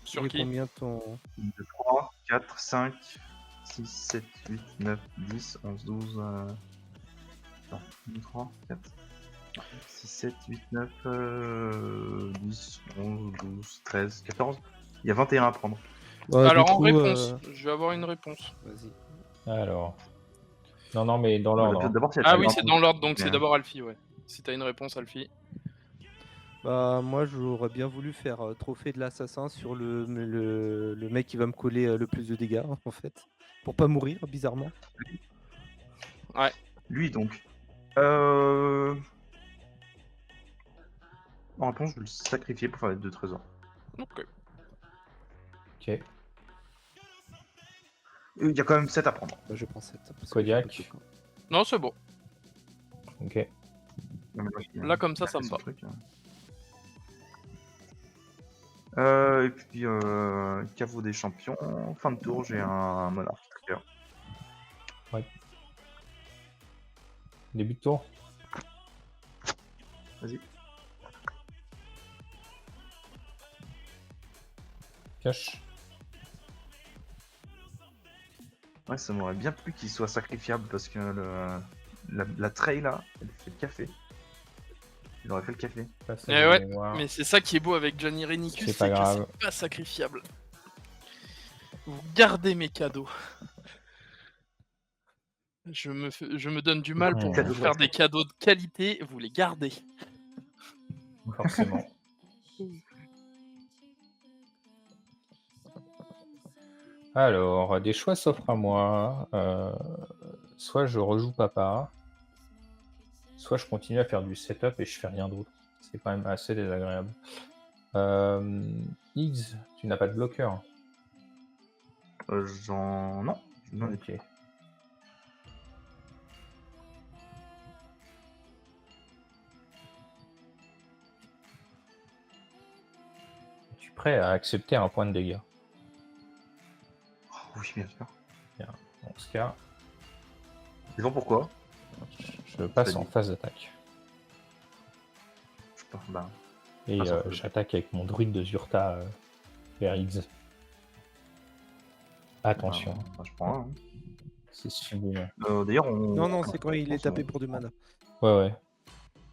Sur Et qui? combien ton. 2, 3, 4, 5, 6, 7, 8, 9, 10, 11, 12. Non, 2, 3, 4. 6, 7, 8, 9, 10, 11, 12, 13, 14. Il y a 21 à prendre. Bah, Alors du en coup, réponse, je vais avoir une réponse. Vas-y. Alors. Non, mais dans l'ordre. Hein. D'abord, c'est Ah oui, c'est dans l'ordre, donc c'est Mais, d'abord Alfie, ouais. Si t'as une réponse, Alfie. Bah, moi, j'aurais bien voulu faire trophée de l'assassin sur le mec qui va me coller le plus de dégâts, en fait. Pour pas mourir, bizarrement. Lui, donc. En réponse, je vais le sacrifier pour faire les 2 trésors. Ok. Ok. Il y a quand même 7 à prendre. Bah, je prends 7. Kodiak. Non, c'est bon. Ok. Non, mais là, Là, comme ça, il a ça fait me son va. truc, hein. Et puis, caveau des champions. Fin de tour, j'ai un monarque. Début de tour. Vas-y. Cache. Ouais, ça m'aurait bien plu qu'il soit sacrifiable parce que la trail là, elle fait le café. Il aurait fait le café. Passage Eh de ouais, mémoire. mais c'est ça qui est beau avec Johnny Renicus, C'est pas c'est que grave. c'est pas sacrifiable. Vous gardez mes cadeaux. Je me donne du mal pour Cadeau vous de faire respect. des cadeaux de qualité, vous les gardez. Forcément. Alors, des choix s'offrent à moi. Soit je rejoue papa, soit je continue à faire du setup et je fais rien d'autre. C'est quand même assez désagréable. X, tu n'as pas de bloqueur. Non, j'en ai Ok. Es-tu prêt à accepter un point de dégâts? Oh, oui, bien sûr. Dans ce cas, C'est bon pourquoi je passe Ça en dit. phase d'attaque. Je pars là. Et Ah, ça fait- j'attaque avec mon druide de Zurta vers X. Attention, Bah, je prends un. Hein. c'est sublime. D'ailleurs, on. Non, c'est quand il est pense, tapé pour du mana. Ouais.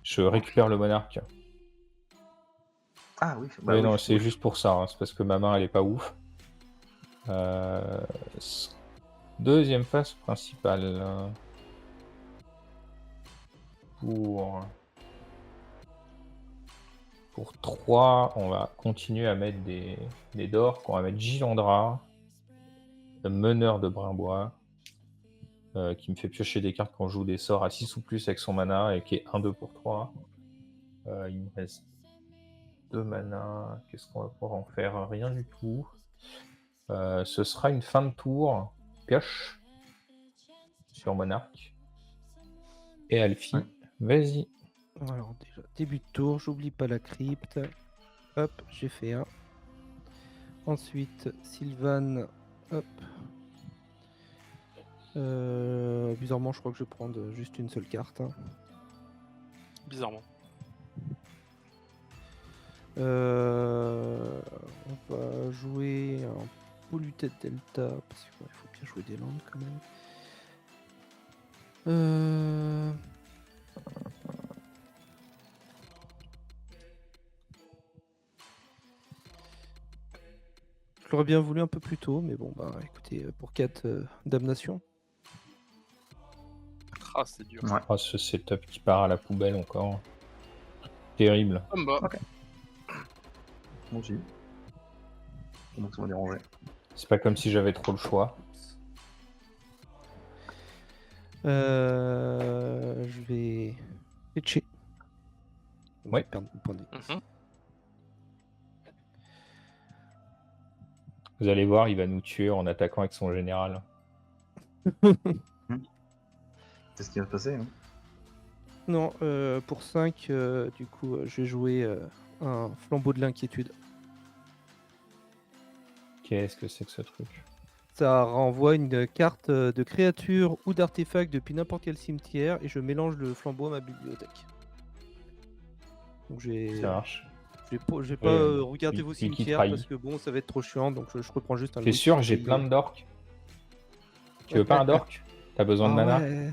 Je récupère le monarque. Ah oui. Oui, non, oui, c'est oui. juste pour ça. Hein. C'est parce que ma main, elle est pas ouf. Deuxième phase principale. Pour 3, on va continuer à mettre des dorks. On va mettre Gilandra, le meneur de Brimbois, qui me fait piocher des cartes quand je joue des sorts à 6 ou plus avec son mana et qui est 1-2 pour 3. Il me reste 2 mana. Qu'est-ce qu'on va pouvoir en faire? Rien du tout. Ce sera une fin de tour. Pioche sur Monarque. Et Alfie, Ouais. vas-y. Alors, déjà, début de tour, j'oublie pas la crypte. Hop, j'ai fait un. Ensuite, Sylvan. Hop. Bizarrement, je crois que je vais prendre juste une seule carte. Hein. Bizarrement. On va jouer un Polluted Delta, parce qu'il faut bien jouer des landes quand même. Je l'aurais bien voulu un peu plus tôt, mais bon, bah écoutez, pour 4 damnation. Ah, c'est dur. Ouais. Oh, ce setup qui part à la poubelle encore. Terrible. Ça me va. Moi aussi. Donc ça m'a dérangé. C'est pas comme si j'avais trop le choix. Je vais pitcher. Ouais. Perdre mon point de vie. Mhm. Vous allez voir, il va nous tuer en attaquant avec son général. C'est ce qui va se passer. Hein. Non, pour 5, du coup, je vais jouer un flambeau de l'inquiétude. Qu'est-ce que c'est que ce truc? Ça renvoie une carte de créature ou d'artefact depuis n'importe quel cimetière et je mélange le flambeau à ma bibliothèque. Donc j'ai Ça marche. pas regardé qui- vos qui cimetières trahit. parce que bon, ça va être trop chiant, donc je reprends juste un. T'es Louis sûr, qui j'ai trahit. plein de dorks. Tu veux pas un dork? T'as besoin de Ah mana? ouais.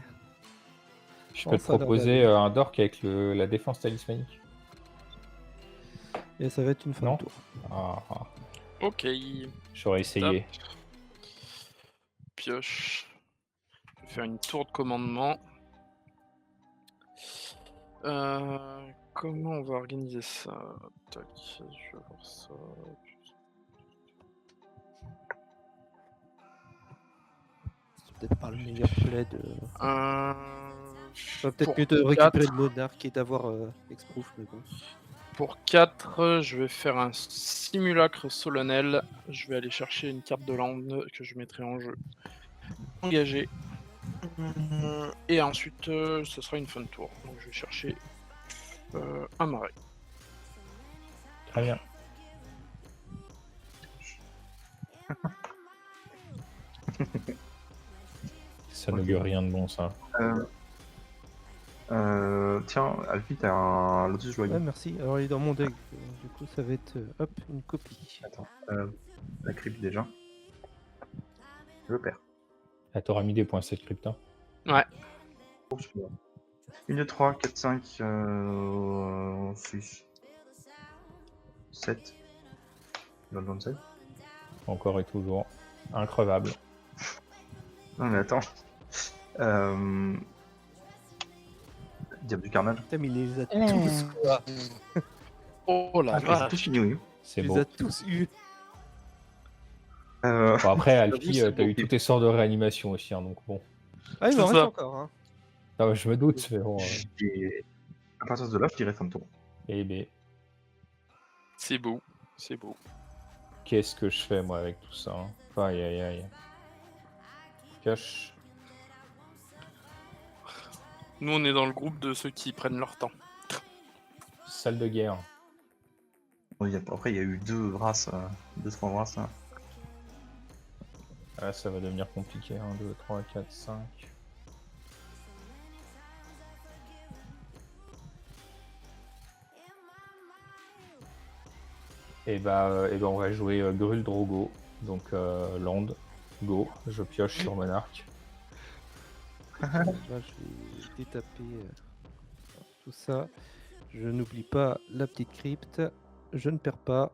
Je Oh, peux te ça a l'air proposer d'aller. un dork avec la défense talismanique. Et ça va être une fin Non. de tour. Ah, Ok. j'aurais essayé. Pioche. Je vais faire une tour de commandement. Comment on va organiser ça? Tac, je vais voir ça. C'est peut-être pas le meilleur play de. Pour Peut-être mieux de récupérer 4, le monarque et d'avoir Exproof, mais bon. pour 4, je vais faire un simulacre solennel. Je vais aller chercher une carte de lande que je mettrai en jeu. Engagé. Et ensuite, ce sera une fin de tour. Donc je vais chercher un marais. Très bien. Ça ne Ok. veut rien de bon, ça. Tiens, Alfie, t'as un Lotus Joyeux. Ouais, merci. Alors, il est dans mon deck. Du coup, ça va être hop, une copie. Attends, la crypte déjà. Je le perds. Ah, t'auras mis des points cette crypte. Hein. Ouais. Oh, super. 1, 2, 3, 4, 5, 6, 7. Dans le 27. Encore et toujours. Increvable. Non mais attends. Diable du carnage. Putain, mais il les a tous, quoi. Oh la Ah, je les ai vache. tous finis, oui. C'est Il beau. les a tous eu. Bon, après, Alfie, c'est t'as beau. eu tous tes sorts de réanimation aussi, hein, donc bon. Ah, il C'est m'en reste ça. encore. Hein. Ah ouais, je me doute, mais bon. Et à partir de là, je dirais fin de tour. Eh ben, C'est beau. C'est beau. qu'est-ce que je fais, moi, avec tout ça hein. Aïe, aïe, aïe. Pioche. Nous, on est dans le groupe de ceux qui prennent leur temps. Salle de guerre. Bon, après, il y a eu 2 races, 2-3 races. Hein. Ah, ça va devenir compliqué. 1, 2, 3, 4, 5. Et bah, on va jouer Grul Drogo. Donc, Land, Go. Je pioche sur Monarque. Là, je vais détaper tout ça. Je n'oublie pas la petite crypte. Je ne perds pas.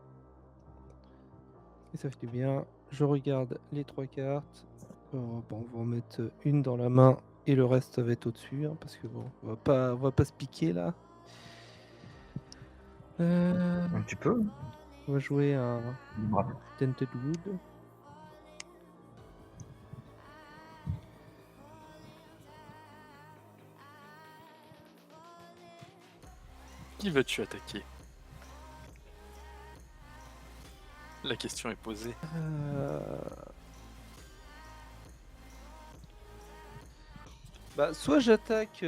Et ça fait du bien. Je regarde les 3 cartes. Bon, on va en mettre une dans la main et le reste ça va être au-dessus. Hein, parce que bon, on va pas se piquer là. Un petit peu. On va jouer un Bravo. Dented Wood. Qui veux-tu attaquer? La question est posée. Bah, soit j'attaque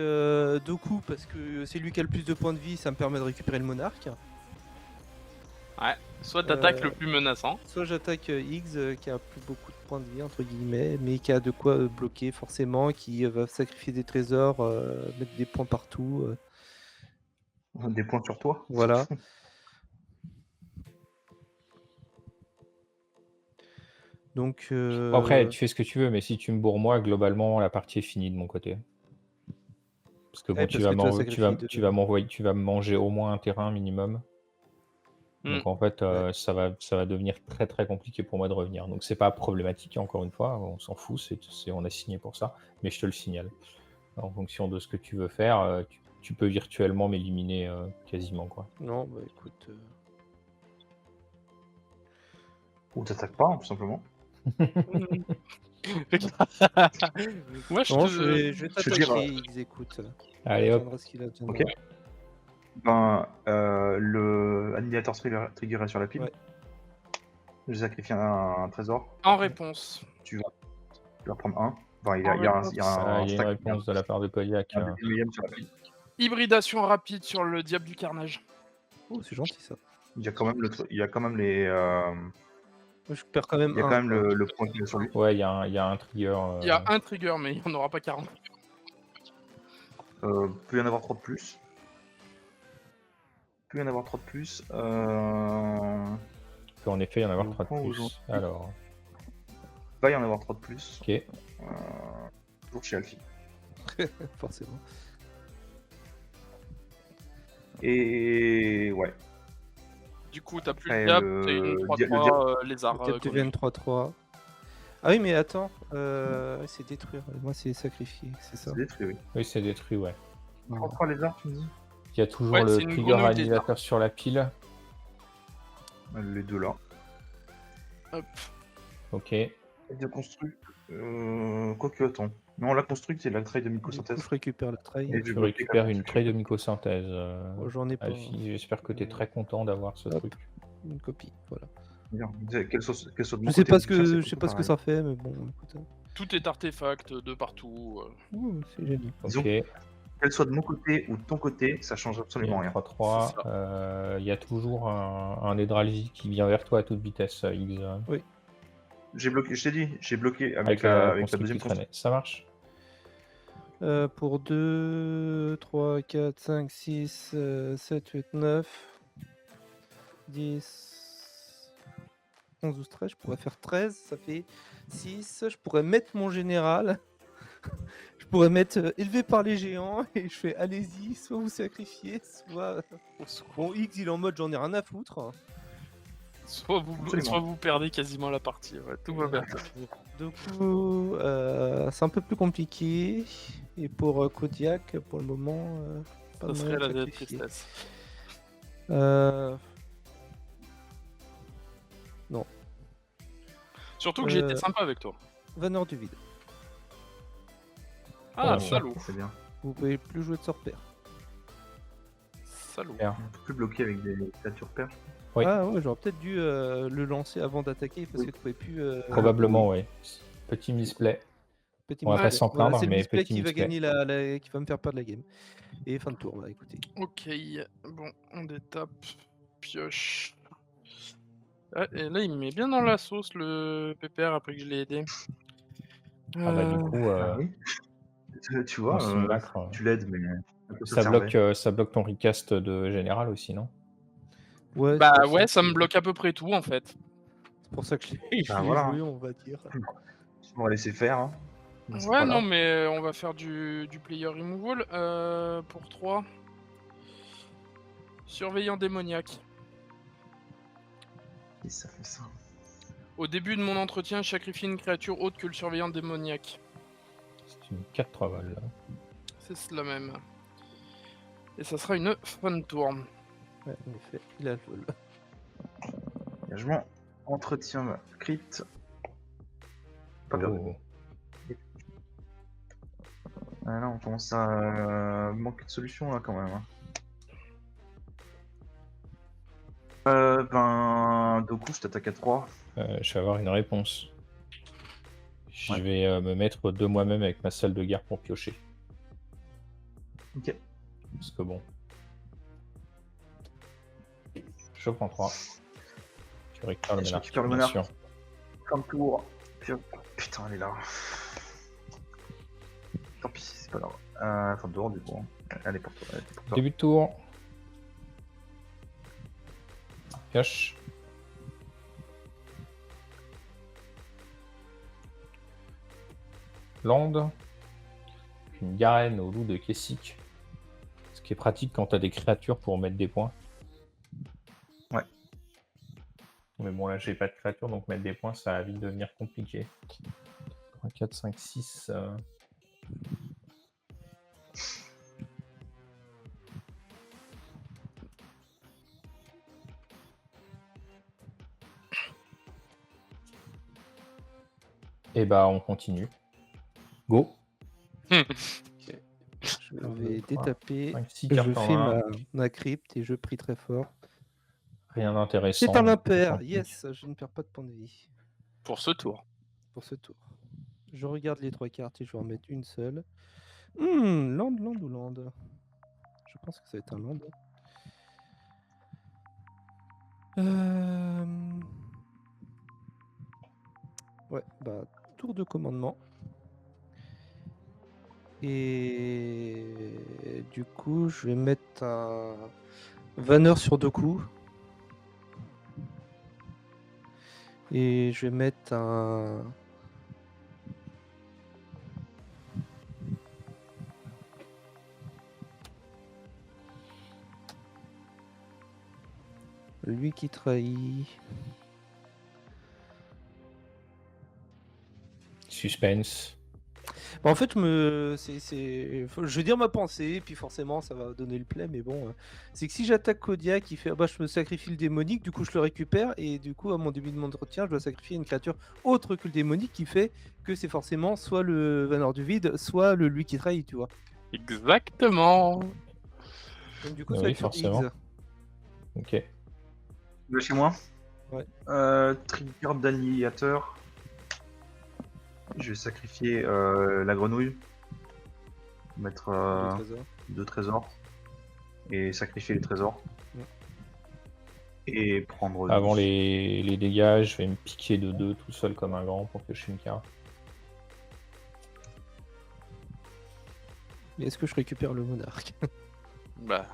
Doku parce que c'est lui qui a le plus de points de vie, ça me permet de récupérer le monarque. Ouais. Soit t'attaques Euh, le plus menaçant. Soit j'attaque Higgs qui a plus beaucoup de points de vie entre guillemets, mais qui a de quoi bloquer forcément, qui va sacrifier des trésors, mettre des points partout. Des points sur toi. Voilà. Donc Bon, après, tu fais ce que tu veux, mais si tu me bourres moi, globalement, la partie est finie de mon côté. Parce que bon, ouais, tu parce vas que tu vas m'en- sacrifier deux. tu vas m'envoyer, tu vas me manger au moins un terrain minimum. Donc en fait, Ouais. ça va devenir très très compliqué pour moi de revenir. Donc c'est pas problématique, encore une fois, on s'en fout, on a signé pour ça, mais je te le signale. En fonction de ce que tu veux faire, tu peux virtuellement m'éliminer quasiment quoi. Non, bah écoute. Ou t'attaques pas, hein, tout simplement. Moi, je Non, te... je vais je veux t'attaquer, dire, Higgs, écoute. Allez hop, Tiendra ce qu'il a besoin. Ok. Ben, le annihilateur triggeré sur la pile. Ouais. Je sacrifie un trésor. En réponse. Tu vas prendre un. Enfin, il y a un il y a une stack. réponse de la part de Kodiak. Il y a un millième sur la pile. Hybridation rapide sur le diable du carnage. Oh, c'est gentil ça. Il y a quand même les. Moi, je perds quand même Il y a un, quand même quoi. le point qu'il y a sur lui. Ouais, il y a un trigger. Il y a un trigger, mais il n'y en aura pas 40. Peut y en avoir 3 de plus. Peut y en avoir 3 de plus. Peut en effet y en avoir Le 3 point de plus. aujourd'hui. Alors, Va y en avoir 3 de plus. ok. Toujours chez Alfie. Forcément. Et ouais. Du coup, t'as plus Après, le diable, t'as une le 3-3 lézard. Le diable devienne 3-3. Ah oui, mais attends, c'est détruire. Moi, c'est sacrifier, c'est ça. c'est détruit, oui. Oui, c'est détruit, ouais. 3 lézards, tu me dis? Il y a toujours Ouais, le c'est une trigger grenouille annihilateur sur la pile. Les deux là. Hop. Ok. Et de construct. Quoique, attends. Non, la construct, c'est la trail de Du coup, mycosynthèse. je récupère la trail. Et je Tu bloquais récupères la une construction. trait de mycosynthèse. Oh, j'en ai pas. Alfie, j'espère que tu es très content d'avoir ce Hop. truc. Une copie, voilà. Bien. Qu'elle soit de Je mon sais côté pas ou ce du tien, c'est que, pas je sais tout pas ce que pareil. ça fait, mais bon, écoute. Tout est artefact de partout. Ouh, c'est génial. Disons, Ok. qu'elle soit de mon côté ou de ton côté, ça change Il y a absolument un rien. 3-3. C'est Il y a toujours un Hydralgie qui vient vers toi à toute vitesse, X. J'ai bloqué, je t'ai dit, j'ai bloqué Avec avec la la construct deuxième qui traînait. construction. Ça marche? Pour 2, 3, 4, 5, 6, 7, 8, 9, 10, 11, 12, 13. Je pourrais faire 13, ça fait 6. Je pourrais mettre mon général. Je pourrais mettre élevé par les géants et je fais allez-y, soit vous sacrifiez, soit. Bon, X il est en mode j'en ai rien à foutre. Soit vous perdez quasiment la partie. Ouais, tout va bien. Du coup, c'est un peu plus compliqué. Et pour Kodiak, pour le moment, pas Ça de serait moyen de la sacrifier. tristesse. Non. Surtout que j'ai été sympa avec toi. Vanneur du vide. Ah, bien sûr. salaud. C'est bien. Vous pouvez plus jouer de sort pair. Salaud. Bien. On peut plus bloquer avec des créatures perches. Oui. Ah ouais, j'aurais peut-être dû le lancer avant d'attaquer parce que tu pouvais plus. Probablement, oui. Petit misplay. Petit On va pas misplay. s'en plaindre, c'est le mais misplay petit qui va misplay. gagner qui va me faire perdre la game. Et fin de tour, bah écoutez. Ok, bon, on détape. Pioche. Ah, et là, il me met bien dans la sauce le pépère après que je l'ai aidé. Ah bah du coup, Oui. Tu vois, on simulacre, tu l'aides, mais à quoi ça servait bloque ton recast de général aussi, non? Ouais, Bah c'est pour ouais, ça que- me bloque à peu près tout en fait. C'est pour ça que je l'ai Bah voilà. joué, on va dire. On va laisser faire. Hein. C'est Ouais, pas non, grave. mais on va faire du player removal pour 3. Surveillant démoniaque. Et ça fait ça. Au début de mon entretien, je sacrifie une créature autre que le surveillant démoniaque. C'est une 4 vol. Là. C'est cela même. Et ça sera une fin de tour. Ouais, en effet, il a le vol. Engagement. Entretien crit. Pas perdu. Oh. Ah là, on commence à manquer de solution là quand même. Hein. Doku, je t'attaque à 3. Je vais avoir une réponse. Je Ouais. vais me mettre de moi-même avec ma salle de guerre pour piocher. Ok. Parce que bon. Je prends 3. Tu récupères le Je monarque, récupère le bien monarque. sûr. Fin de tour. Putain, elle est là. Tant pis, c'est pas grave. Fin de tour du coup. Allez pour toi. Début de tour. Pioche. Land. Une garenne au loup de Kessik. Ce qui est pratique quand t'as des créatures pour mettre des points. Ouais. Mais bon, là, j'ai pas de créatures, donc mettre des points, ça va vite devenir compliqué. 3, 4, 5, 6. Et bah, on continue. Go. Je vais détaper. 5, 6 Je cartes en fais main. ma crypte et je prie très fort. Rien d'intéressant. C'est un impair. Tant pis. Yes, je ne perds pas de points de vie Pour ce tour. pour ce tour. Je regarde les 3 cartes et je vais en mettre une seule. Land ou land? Je pense que ça va être un land. Ouais, bah, tour de commandement. Et du coup, je vais mettre un vanneur sur 2 coups. Et je vais mettre un... Lui qui trahit. Suspense. Bah, en fait, je vais dire ma pensée, puis forcément ça va donner le play, mais bon, c'est que si j'attaque Kodiak, il fait bah, je me sacrifie le démonique, du coup je le récupère, et du coup à mon début de mon entretien, je dois sacrifier une créature autre que le démonique qui fait que c'est forcément soit le Vanor du vide, soit le lui qui trahit, tu vois. Exactement. Donc du coup, ça va Oui, être sur forcément. X. Ok. Tu veux chez moi? Ouais. Trigger d'annihilateur. Je vais sacrifier la grenouille. Mettre Le trésor. 2 trésors. Et sacrifier les trésors. Ouais. Et prendre Avant 12. les dégâts, je vais me piquer de 2 tout seul comme un grand pour piocher une carte. Mais est-ce que je récupère le monarque? Bah,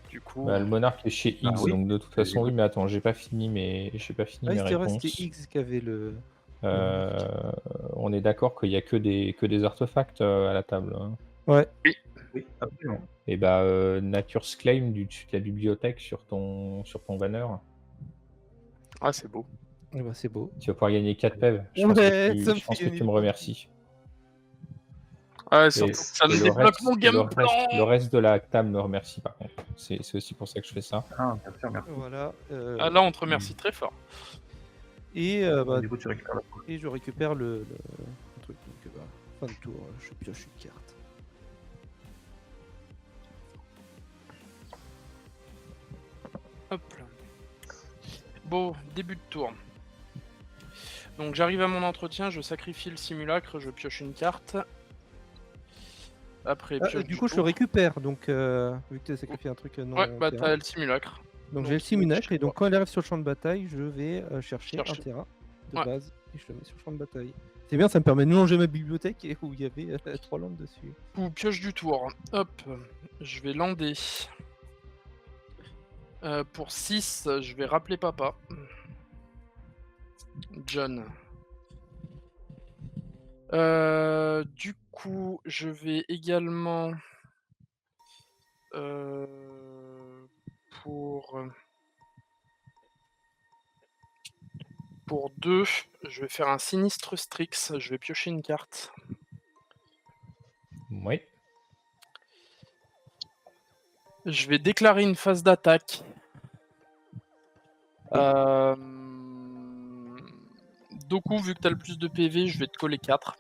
du coup. Bah, le monarque est chez X, Ah oui. donc de toute façon, oui, mais attends, j'ai pas fini mes Ah, c'était vrai, réponses. c'était X qui avait le. On est d'accord qu'il y a que des artefacts à la table. Hein. Ouais. Oui, absolument. Et bah, Nature's Claim du dessus de la bibliothèque sur ton banner. Ah, c'est beau. Eh ben, c'est beau. Tu vas pouvoir gagner 4 PEV. Je Ouais, pense ça me je pense fait que gagner tu me des remercies. Ah, surtout Et- que ça et me le débloque reste- mon et game le plan. reste de la table me remercie par contre. C'est aussi pour ça que je fais ça. Ah, bien sûr, merci. Voilà. Ah, là, on te remercie très fort. Et, bah, Du coup, tu récupères la et je récupère le truc. Donc, bah, fin de tour, je pioche une carte. Hop là. Bon, début de tour. Donc j'arrive à mon entretien, je sacrifie le simulacre, je pioche une carte. Après, pioche Du coup, je le récupère. Donc, vu que tu as sacrifié un truc non. Ouais, bah terrain. t'as le simulacre. Donc j'ai le simulacre, et donc quand il arrive sur le champ de bataille, je vais chercher un terrain de Ouais. base et je le mets sur le champ de bataille. C'est bien, ça me permet de mélanger ma bibliothèque et où il y avait 3 lampes dessus. Ou pioche du tour. Hop, je vais lander. Pour 6, je vais rappeler papa. John. Du coup, je vais également... Pour 2, je vais faire un sinistre Strix, je vais piocher une carte. Oui. Je vais déclarer une phase d'attaque. Doku, vu que t'as le plus de PV, je vais te coller 4.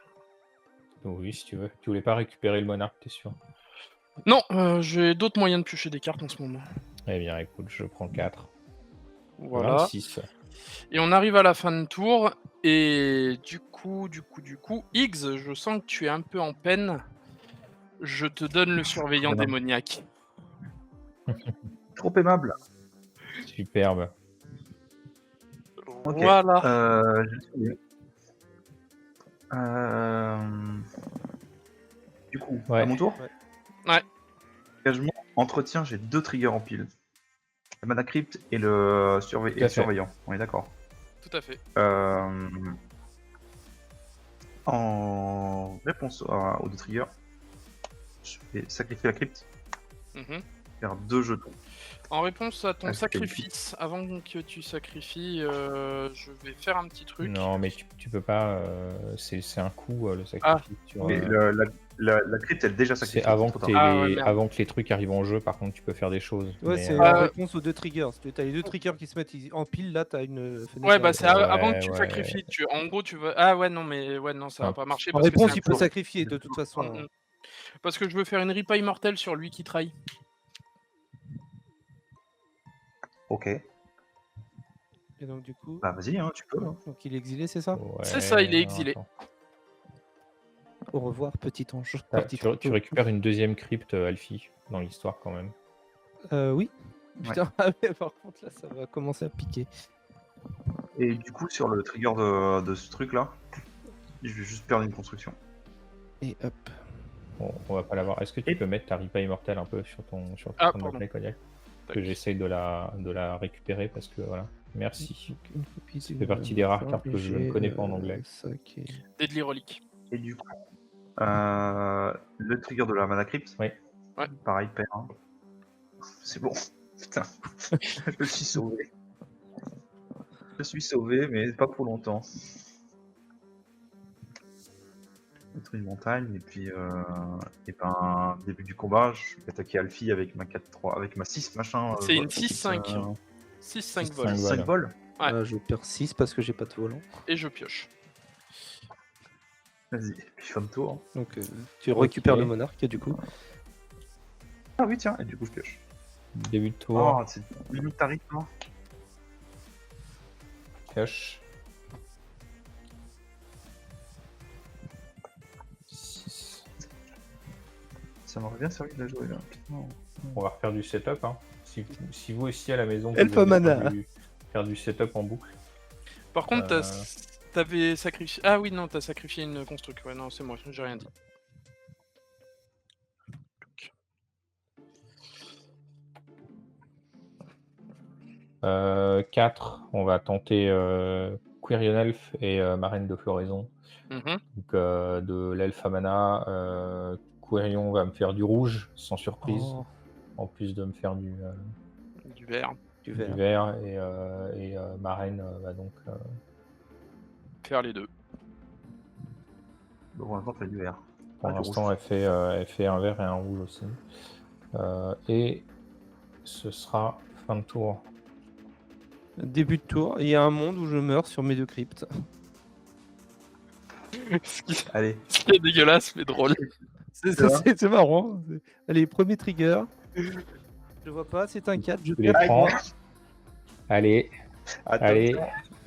Oui, si tu veux. Tu voulais pas récupérer le monarque, t'es sûr? Non, j'ai d'autres moyens de piocher des cartes en ce moment. Eh bien, écoute, je prends 4. Voilà. 26. Et on arrive à la fin de tour. Et du coup, X, je sens que tu es un peu en peine. Je te donne le surveillant Voilà. démoniaque. Trop aimable. Superbe. Ok. Voilà. Je suis Du coup, Ouais. à mon tour. Ouais. Engagement, entretien, j'ai 2 triggers en pile. Le Mana Crypt et le Tout à fait. surveillant. On est d'accord. Tout à fait. En réponse aux 2 triggers, je vais sacrifier la crypte, Mhm. faire 2 jetons. En réponse à ton Ah, c'est sacrifice, avant que tu sacrifies, je vais faire un petit truc. Non, mais tu peux pas. C'est un coup, le sacrifice. sur, Mais la crypte, elle est déjà sacrifiée. c'est avant trop que, tard. Ah ouais, merde. avant que les trucs arrivent en jeu, par contre, tu peux faire des choses. Ouais, mais, c'est Ah, en réponse aux 2 triggers. Si tu as les 2 triggers qui se mettent en pile, là, tu as une fenêtre. Ouais, bah c'est Ouais, avant que tu ouais. sacrifies. En gros, tu veux. Ah ouais, non, mais ouais, non, ça va Ah. pas marcher. En Parce que réponse, c'est un il peut coup. sacrifier de toute façon. Mm. Parce que je veux faire une ripaille mortelle sur lui qui trahit. Ok. Et donc, du coup. Bah vas-y, hein, tu peux. Hein. Donc, il est exilé, c'est ça? Ouais, C'est ça, il est non, exilé. attends. Au revoir, petit ange. Tu récupères une deuxième crypte, Alfie, dans l'histoire quand même. Oui. Putain, mais par contre, là, ça va commencer à piquer. Et du coup, sur le trigger de ce truc-là, je vais juste perdre une construction. Et hop. Bon, on va pas l'avoir. Est-ce que tu Et- peux mettre ta ripa immortelle un peu sur ton Ah, point de pardon. bataille, Kodiak Tac. Que j'essaye de la récupérer parce que voilà. Merci. Une copie Ça fait partie des rares cartes que je ne connais pas en anglais. Deadly Relic. Et du coup, le trigger de la Mana Crypt, Oui. Ouais. pareil, pair. Hein. C'est bon. Putain, je me suis sauvé. Je suis sauvé, mais pas pour longtemps. Détruire une montagne, et puis début du combat, je vais attaquer Alfie avec ma 4-3, avec ma 6 machin. C'est une vol. 6-5. Euh, 6-5 6-5 vols. 5 vols. Ouais. Je perds 6 parce que j'ai pas de volant. Et je pioche. Vas-y, puis fin de tour. Donc tu récupères Ok. le monarque du coup. Ah oui, tiens, et du coup je pioche. Début de tour, Oh, c'est limite tarif, non? pioche. 6. Ça m'aurait bien servi de la jouer là. On va refaire du setup. Hein. Si vous aussi à la maison, vous Elfa aimez mana. faire du setup en boucle. Par contre, t'avais sacrifié. Ah oui, non, t'as sacrifié une construction. Ouais, non, c'est moi, j'ai rien dit. 4, on va tenter Quirion Elf et Marraine de Floraison. Mhm. Donc de l'Elf à mana, Quirion va me faire du rouge sans surprise, Oh, en plus de me faire du vert. du du vert. vert, et Marraine va donc Faire les deux. Donc pour l'instant, t'as du vert. pour Ah, du l'instant rouge. elle fait un vert et un rouge aussi. Et ce sera fin de tour. Début de tour. Il y a un monde où je meurs sur mes 2 cryptes. Allez, Ce qui est dégueulasse, mais drôle. C'est marrant. Allez, premier trigger. Je vois pas, c'est un 4. Je Tu les perds. prends. Allez, attention. allez.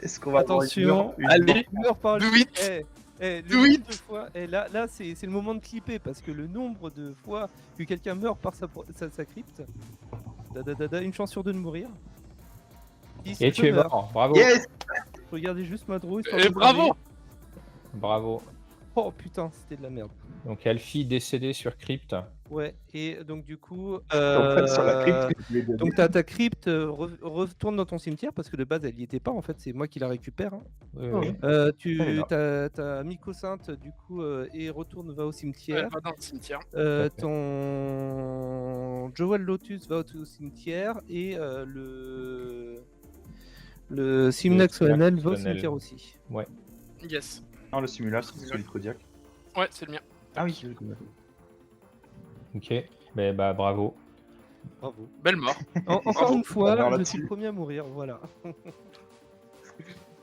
Est-ce qu'on va avoir Attention. une Allez. Meurs par Do it. le Do nombre it. de fois. Là c'est le moment de clipper parce que le nombre de fois que quelqu'un meurt par sa crypte. Une chance sur 2 de mourir. Et tu es meurs. mort, bravo. Yes. Regardez juste ma draw. histoire Et de bravo. crever. Bravo. Oh putain, c'était de la merde. Donc Alfie décédé sur Crypt. Ouais, et donc du coup, En fait, sur la crypte, je l'ai donné. donc ta crypte retourne dans ton cimetière parce que de base elle y était pas en fait, c'est moi qui la récupère. Hein. Oui, oui. Elle est là. Ta mycosynte du coup et va au Ouais, cimetière. pas dans le cimetière. Tout à fait. Ton Joel Lotus va au cimetière et le Simnax Solennel va au Solennel. cimetière aussi. Yes. Non, le simulacre, c'est celui de Kodiak. Ouais, c'est le mien. Ah oui, je connais. Ok, mais bah bravo. Bravo. Belle mort. Encore Bravo. une fois, Alors je là-dessus. suis le premier à mourir, voilà.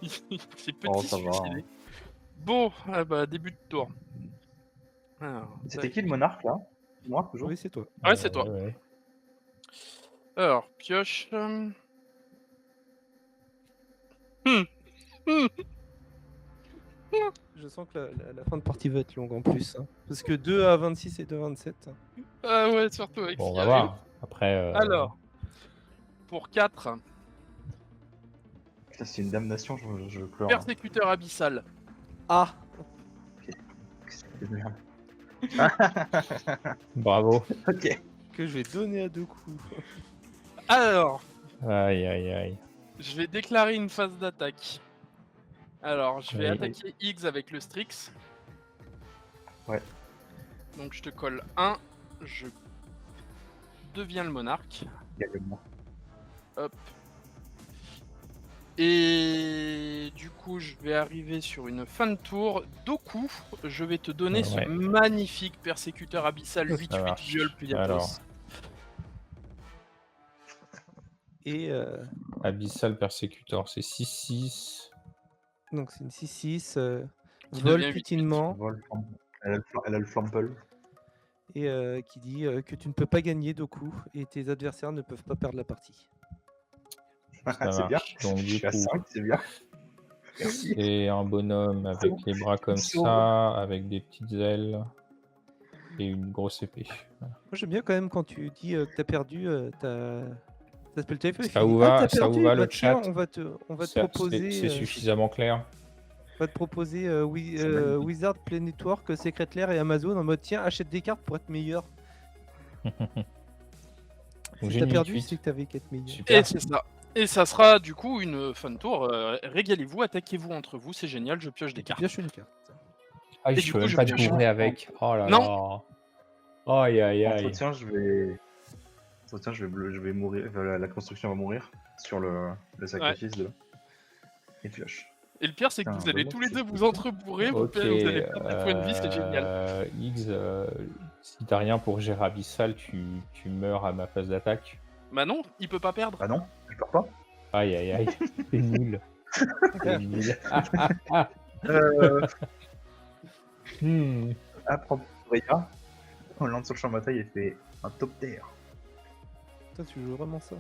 C'est petit Oh, ça va, suicidé. Bon, ah bah, début de tour. Alors, C'était qui le monarque là? Moi toujours. Oui, c'est toi. Ouais, c'est toi. Ouais. Alors, pioche. Je sens que la fin de partie va être longue en plus. Hein. Parce que 2 à 26 et 2 à 27. Ah ouais, surtout avec Bon, ce on qui va arrive. voir. Après, Alors, pour 4, Putain, c'est une damnation, je pleure. persécuteur abyssal. Ah C'est de merde. bravo. Ok. que je vais donner à 2 coups. Alors, Aïe, aïe, aïe. je vais déclarer une phase d'attaque. Alors, je vais Oui. attaquer X avec le Strix. Ouais. Donc, je te colle 1. Je deviens le monarque. Également. Hop. Et du coup, je vais arriver sur une fin de tour. Doku, je vais te donner Ouais. ce magnifique persécuteur abyssal Ça 8-8 marche. viol plus Alors. Diablos. Et Abyssal Persecutor, c'est 6-6. donc c'est une 6-6. Qui Vol devient 8-8. putinement. Elle a le flample. Et qui dit que tu ne peux pas gagner 2 coups et tes adversaires ne peuvent pas perdre la partie. Ça C'est bien. marche. Donc Je du suis à coup, 5, c'est bien. Merci. c'est un bonhomme avec les bras comme Sauve. ça, avec des petites ailes et une grosse épée. Moi j'aime bien quand même quand tu dis que t'as perdu ta spell type. Ça vous va, t'as ça vous perdu, va bah le tiens, chat on va te C'est proposer. suffisamment clair. On va te proposer C'est magnifique. Wizard, Play Network, Secret Lair et Amazon en mode tiens, achète des cartes pour être meilleur. Donc Si j'ai t'as une perdu, 8. c'est que t'avais qu'à être meilleur. Super. Et c'est ça. Et ça sera du coup une fin de tour. Régalez-vous, attaquez-vous entre vous, c'est génial, je pioche des Tu cartes. pioches une carte. Ah, Et je du peux coup, même je pas pioche. tourner avec. Oh là Non. là. Aïe, aïe, aïe. Entretien, je vais mourir. La construction va mourir sur le sacrifice de là. et pioche. Et le pire, c'est que Putain, vous allez vraiment, tous les c'est deux vous fou. entrebourrer, vous Ok. allez perdre des points de vie, c'est génial. Higgs, si t'as rien pour gérer Abyssal, tu meurs à ma phase d'attaque. Bah non, il peut pas perdre. Ah non, je pars pas. Aïe aïe aïe, c'est nul. C'est nul. Euh, Hmm. à propos de Rhea, on lance sur le champ de bataille et fait un top tier. Toi, tu joues vraiment ça?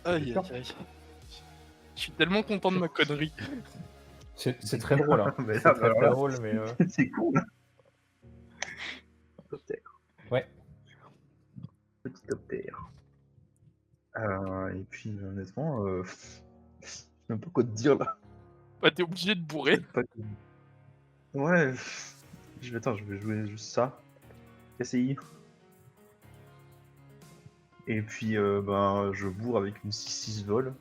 Aïe aïe aïe. Je suis tellement content de ma connerie. C'est très drôle, hein. Mais là, C'est très, alors très là, drôle, mais c'est cool. Top tier. ouais. Petit top tier. Et puis honnêtement, je sais même pas quoi te dire là. Bah t'es obligé de bourrer. Pas que- Ouais, je vais jouer juste ça. KCI. Et puis ben je bourre avec une 6-6 vol.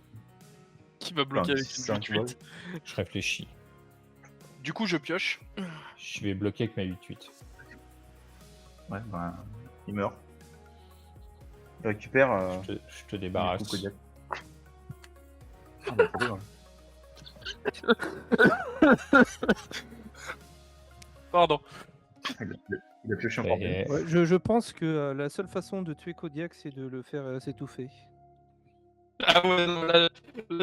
Qui va bloquer Enfin, avec une 6-5 vol. 8-8. Je réfléchis. Du coup, je pioche. Je vais bloquer avec ma 8-8. Ouais, ben il meurt. Il récupère. Je te du coup, débarrasse. Kodiak. Ah, bah, trop bien. Pardon. Il a pioché encore bien. Et- Ouais, je pense que la seule façon de tuer Kodiak, c'est de le faire s'étouffer. Ah ouais, non, là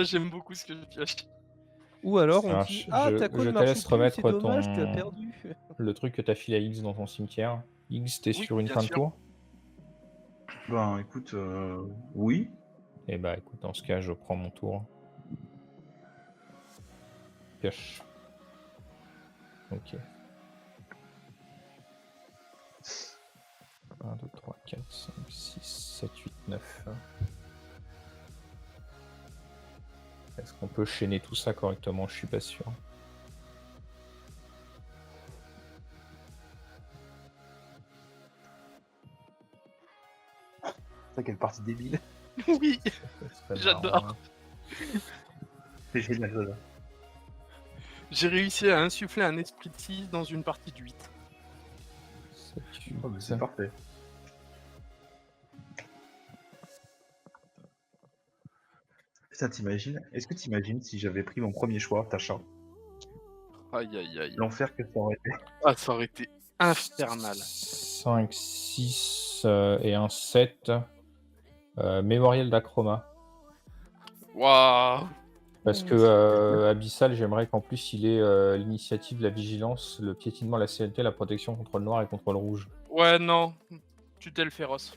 j'aime beaucoup ce que je pioche. Ou alors on Alors, dit je- ah je ta code te marche laisse plus, remettre c'est dommage, tu as ton- perdu. Le truc que t'as filé à X dans ton cimetière. X, t'es Oui, sur une bien fin de sûr. tour? Ben écoute, oui. Et bah écoute, dans ce cas, je prends mon tour. Pioche. Ok. 1, 2, 3, 4, 5, 6, 7, 8, 9. Est-ce qu'on peut chaîner tout ça correctement? Je suis pas sûr. Ça, quelle partie débile. Oui, Ça serait J'adore. marrant. C'est génial ça. Là. j'ai réussi à insuffler un esprit de 6 dans une partie de 8. 7, 8. Oh, mais c'est parfait. Ça t'imagines? Est-ce que t'imagines si j'avais pris mon premier choix, Tasha? Aïe aïe aïe. L'enfer que ça aurait été. Ah, ça aurait été infernal. 5, 6 et un 7. Mémorial d'Achroma. Waouh. Parce que Abyssal, j'aimerais qu'en plus il ait l'initiative, la vigilance, le piétinement, la CLT, la protection contre le noir et contre le rouge. Ouais, non. Tutelle féroce.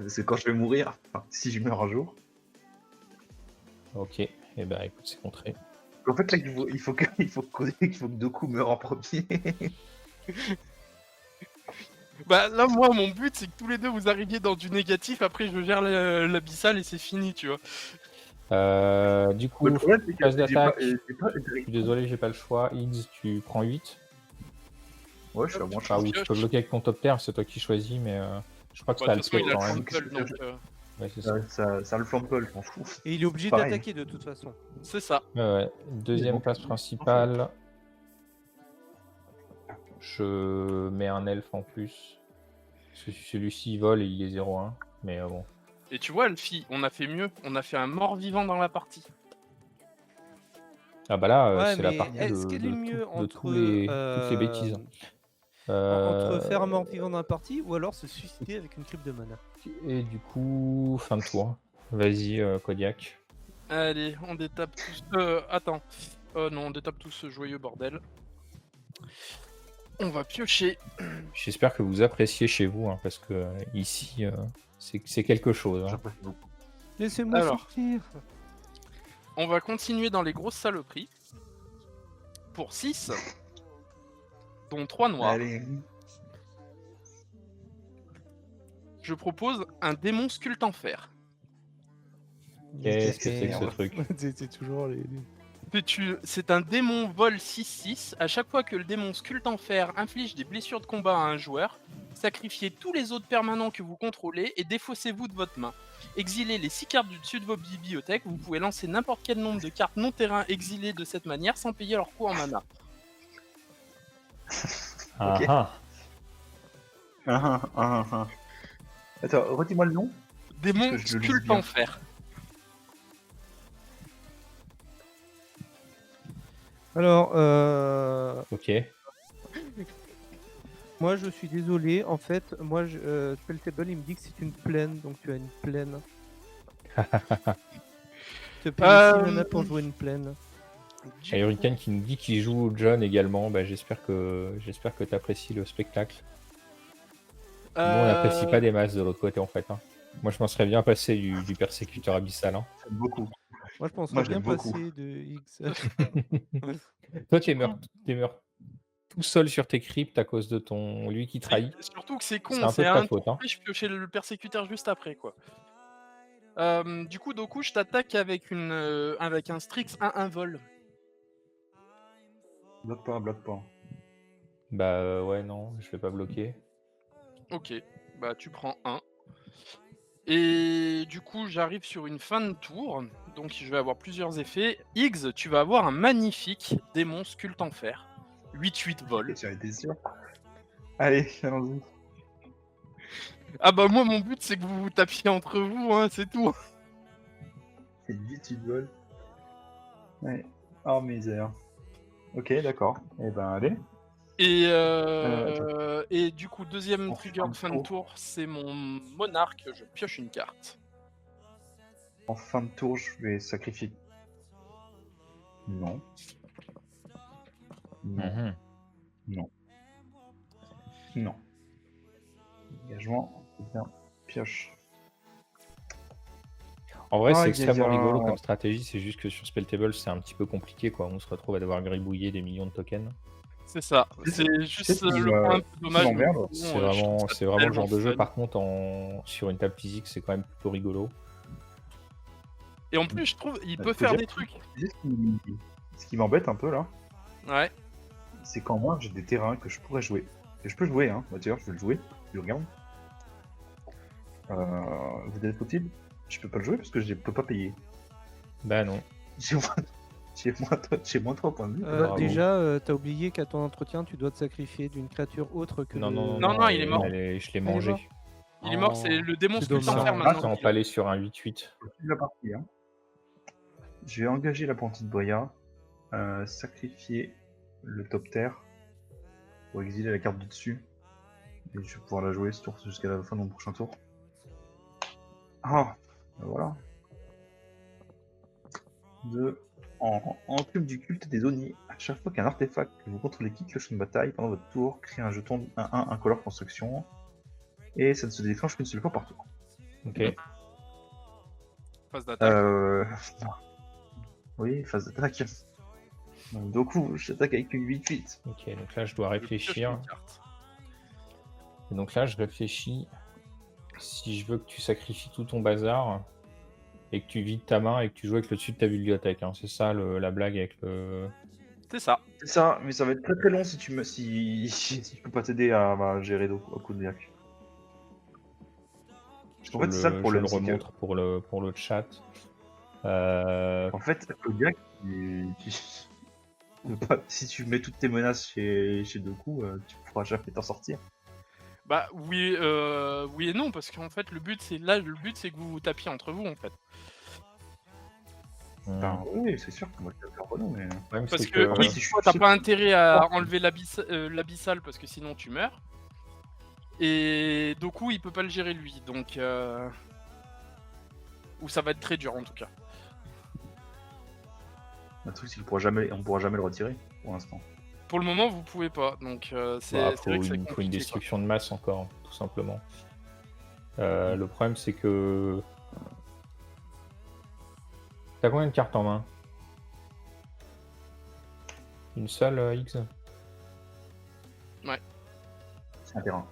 C'est quand je vais mourir, enfin, si je meurs un jour. Ok, et ben écoute, c'est contré. En fait, là, il faut que Doku meure en premier. Bah là, moi, mon but, c'est que tous les deux, vous arriviez dans du négatif. Après, je gère l'abyssal et c'est fini, tu vois. Du coup, Le problème, c'est que phase j'ai d'attaque. pas- j'ai pas- Je suis désolé, j'ai pas le choix. X, tu prends 8. Ouais, je suis à moins de Ah chance. oui, tu peux bloquer avec ton top terre, c'est toi qui choisis, mais je crois que Bah, ça de le toute façon, fait il a quand le même. trample, donc Ouais, c'est ça. Ça a le flample, je m'en fous. Et il est obligé Pareil. d'attaquer de toute façon. c'est ça. Ouais. Deuxième bon. place principale. Je mets un elfe en plus. Parce que celui-ci il vole et il est 0-1. Mais bon. Et tu vois, Elfie, on a fait mieux. On a fait un mort-vivant dans la partie. Ah bah là, Ouais, c'est la mais partie est-ce de, qu'il est de mieux tout- de entre, toutes les bêtises. entre faire un Euh, mort vivant dans la partie ou alors se suicider avec une crypte de mana? Et du coup, fin de tour. Vas-y, Kodiak. Allez, on détape tous. Attends. Non, on détape tout ce joyeux bordel. On va piocher. J'espère que vous appréciez chez vous, hein, parce que ici, c'est quelque chose. Hein. J'apprécie beaucoup. Laissez-moi Alors. sortir. On va continuer dans les grosses saloperies. Pour 6. Dont 3 noirs. Allez. Je propose un démon sculpte en fer. Qu'est-ce que c'est que ce truc? C'est toujours les... C'est un démon vol 6-6. À chaque fois que le démon sculpte en fer inflige des blessures de combat à un joueur, sacrifiez tous les autres permanents que vous contrôlez et défaussez-vous de votre main. Exilez les 6 cartes du dessus de vos bibliothèques. Vous pouvez lancer n'importe quel nombre de cartes non-terrain exilées de cette manière sans payer leur coût en mana. Ah, Ok. ah. Attends, redis-moi le nom. Démon Parce que je le lis sculpte bien. en fer. Alors, Ok. moi je suis désolé, en fait, moi Spelltable il me dit que c'est une plaine, donc tu as une plaine. Tu payes 6 mana pour jouer une plaine. Du Et coup, Hurricane qui nous dit qu'il joue John également. Bah, j'espère que tu apprécies le spectacle. Nous, on n'apprécie pas des masses de l'autre côté en fait. Hein. Moi, je m'en serais bien passé du persécuteur abyssal. Hein. J'aime beaucoup. Moi je penserais Moi, je bien l'aime beaucoup. passer de X. Toi, tu meurs tout seul sur tes cryptes à cause de lui qui trahit. surtout que c'est C'est con, un c'est peu de ta un faute. tour Hein. je piochais le persécuteur juste après, quoi. Du coup, Doku, je t'attaque avec un Strix 1-1 vol. Bloque pas, bloque pas. Bah ouais, non, je vais pas bloquer. Ok, bah tu prends 1. Et du coup, j'arrive sur une fin de tour, donc je vais avoir plusieurs effets. X, tu vas avoir un magnifique démon sculpte en fer. 8-8 vol. J'en étais sûr. Allez, allons-y. Ah bah moi, mon but, c'est que vous vous tapiez entre vous, hein, c'est tout. C'est vite, tu voles. Ouais. Oh, misère. Ok, d'accord. Eh ben, allez. Et du coup, deuxième En trigger fin de fin de tour. tour, c'est mon monarque, je pioche une carte. En fin de tour, je vais sacrifier. Non. Non. Mhm. Non. Non. Engagement. Bien. Pioche. En vrai, c'est Aïe, extrêmement aïe, aïe. rigolo comme stratégie. C'est juste que sur Spelltable, c'est un petit peu compliqué. Quoi. On se retrouve à devoir gribouiller des millions de tokens. C'est ça, C'est- c'est c'est juste ce qui le point un peu dommage. mais m'emmerde. bon, C'est je trouve vraiment, ça c'est vraiment le tellement genre de jeu. fun. Par contre, sur une table physique, c'est quand même plutôt rigolo. Et en plus, je trouve, il Bah, peut faut faire dire- des trucs. Ce qui m'embête un peu là, Ouais. c'est quand moi j'ai des terrains que je pourrais jouer. Que je peux jouer, hein. Bah, d'ailleurs, je vais le jouer. Je regarde. Vous êtes possible? Je peux pas le jouer parce que je peux pas payer. Bah non. J'ai moins 3 points de vie. Bravo. Déjà, t'as oublié qu'à ton entretien, tu dois te sacrifier d'une créature autre que Non, le- non, Non, non, il est mort. je l'ai il est mangé. mort. Il est mort, c'est le démon c'est sculpte en dommage. fer Ah, maintenant. c'est empalé sur un 8-8. La partie, hein. Je vais engager l'apprenti de Boya, sacrifier le top terre pour exiler la carte du dessus. Et je vais pouvoir la jouer ce tour jusqu'à la fin de mon prochain tour. Ah, voilà. En cube du culte des Oni, à chaque fois qu'un artefact que vous contrôlez quitte le champ de bataille pendant votre tour, créez un jeton 1-1 incolore construction. Et ça ne se déclenche qu'une seule fois par tour. Ok. Phase d'attaque. Oui, phase d'attaque. Donc, du coup, j'attaque avec une 8-8. Ok, donc là, je dois Je pioche réfléchir. une carte. Et donc là, je réfléchis. Si je veux que tu sacrifies tout ton bazar et que tu vides ta main et que tu joues avec le dessus de ta bibliothèque. Hein. C'est ça la blague avec le. C'est ça. C'est ça, mais ça va être très très long si je peux pas t'aider à gérer au coup de direct. En fait, c'est ça le Je problème. le c'est que- remontre pour le chat. En fait, le direct, si tu mets toutes tes menaces chez Doku, tu pourras jamais t'en sortir. Bah oui, oui et non, parce qu'en fait, le but, c'est que vous vous tapiez entre vous, en fait. Enfin, oui, c'est sûr que moi je vais faire Renault, mais. Le problème, Parce c'est que oui, X, si je toi, suis- t'as pas intérêt à enlever l'abyssal parce que sinon tu meurs. Et Doku, il peut pas le gérer lui, donc ou ça va être très dur en tout cas. Le truc, c'est qu'on pourra jamais le retirer pour l'instant. Pour le moment, vous pouvez pas, donc c'est Bah, c'est vrai que c'est faut une compliqué. Quoi. destruction de masse encore, tout simplement. Le problème, c'est que. T'as combien de cartes en main? Une seule, X? C'est un terrain.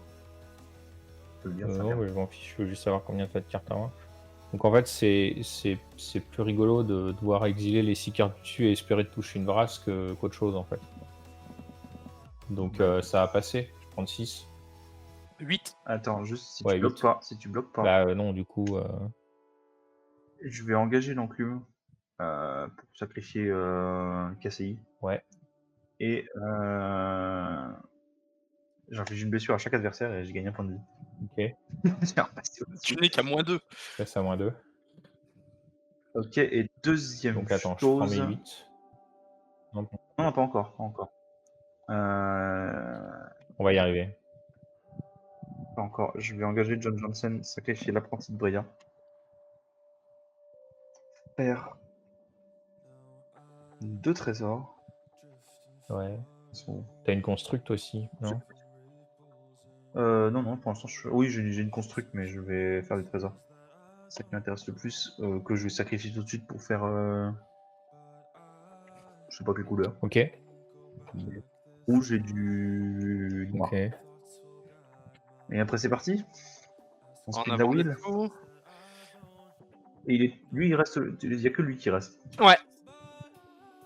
Je peux le dire, c'est un Non, terrain. mais je m'en fiche, je veux juste savoir combien t'as de cartes en main. Donc en fait, c'est plus rigolo de devoir exiler les 6 cartes dessus et espérer de toucher une brasse qu'autre chose en fait. Donc ça a passé, je prends 6. 8. Attends, juste si Ouais, tu bloques 8. pas, si tu bloques pas, Bah non, du coup. je vais engager l'enclume pour sacrifier KCI. Ouais. Et j'inflige une blessure à chaque adversaire et je gagne un point de vie. Ok. J'ai repassé au-dessus. Tu n'es qu'à -2. Passe à -2. Ok, et deuxième Donc attends, je prends mes chose. 8. Non, Non, pas encore, pas encore. on va y arriver. Pas encore. Je vais engager John Johnson, sacrifier l'apprenti de Bria. Faire 2 trésors. Ouais. Ils sont- T'as une construct aussi, non? Non, non, pour l'instant, oui, j'ai une construct, mais je vais faire des trésors. C'est ça qui m'intéresse le plus, que je vais sacrifier tout de suite pour faire. Je sais pas quelle couleur. Ok. Mais rouge et du noir. Ok. Et après, c'est parti. On En spin la avant les wheel. coups. Et lui, il reste. Il y a que lui qui reste. Ouais,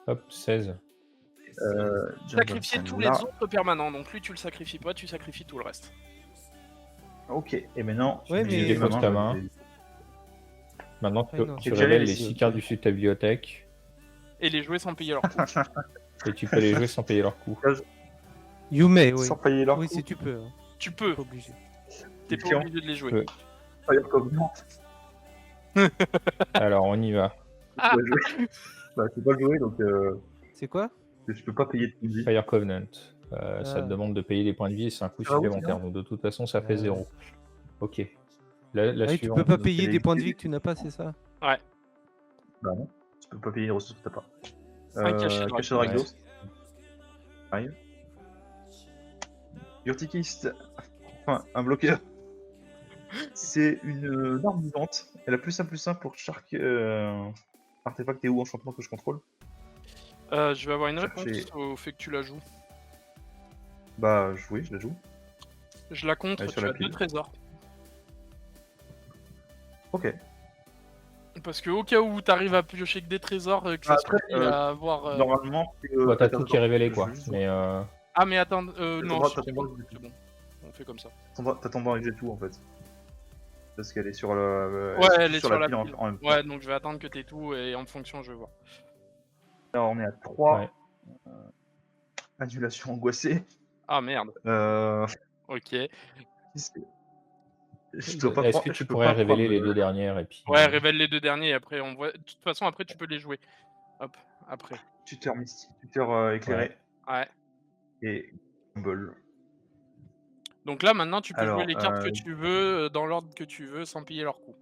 Hop, 16. John sacrifier Johnson, tous là. les autres permanents. Donc lui, tu le sacrifies pas, tu sacrifies tout le reste. Ok, et maintenant, Ouais, tu mais- Tu Et déposes main, ta je main. vais- Maintenant, tu, Ouais, non, tu j'ai révèles les les 6 cartes du sud de ta bibliothèque Et les jouer sans payer leur coût. et tu peux les jouer sans payer leur coût. You may, oui. Sans payer leur Oui, coup. si tu peux. Hein. Tu peux, Pas obligé. t'es pas Chiant. obligé de les jouer. Ouais. Fire Covenant. Alors, on y va. Ah. Je peux jouer. Bah, je peux pas le jouer, donc C'est quoi? je peux pas payer de vie. Fire Covenant. Ça Ah. te demande de payer les points de vie et c'est un coût Ah oui, supplémentaire. Donc, de toute façon, ça fait Ah. 0. Ok. La Ah oui, tu suivante. peux pas donc, payer c'est des les- points de vie que tu n'as pas, c'est ça? Bah non, tu peux pas payer les ressources que t'as pas. Un cachet de Cachet de Rakdos. Rakdos. Arrive. Urtikist. Enfin, un bloqueur. C'est une arme vivante. Elle a +1/+1 pour chaque artefact et ou enchantement que je contrôle. Je vais avoir une Chercher. réponse au fait que tu la joues. Bah, oui, je la joue. Je la contre, Elle est sur tu la as 2 pile. trésors. Ok. Parce que au cas où t'arrives à piocher que des trésors, que ça Après, suffit à avoir... Normalement, Bah, t'as tout qui est révélé, quoi. Je veux juste Mais Ah mais attends, non, droit, c'est t'as ton bon, droit de- c'est bon. On fait comme ça. T'as ton barrage et tout en fait. Parce qu'elle est sur le. Ouais, elle est sur la pile pile. en même temps. Ouais, donc je vais attendre que t'aies tout et en fonction je vais voir. Alors on est à 3. Ouais. Annulation angoissée. Ah merde, Euh... ok. Je dois pas est-ce prendre- que je tu peux pourrais pas révéler prendre les le- 2 dernières et puis. Ouais, révèle les 2 derniers et après on voit... De toute façon après tu peux les jouer. Hop, après. Tuteur mystique, tuteur éclairé Ouais. et Gumball. Donc là maintenant tu peux Alors, jouer les cartes que tu veux, dans l'ordre que tu veux, sans payer leur coût.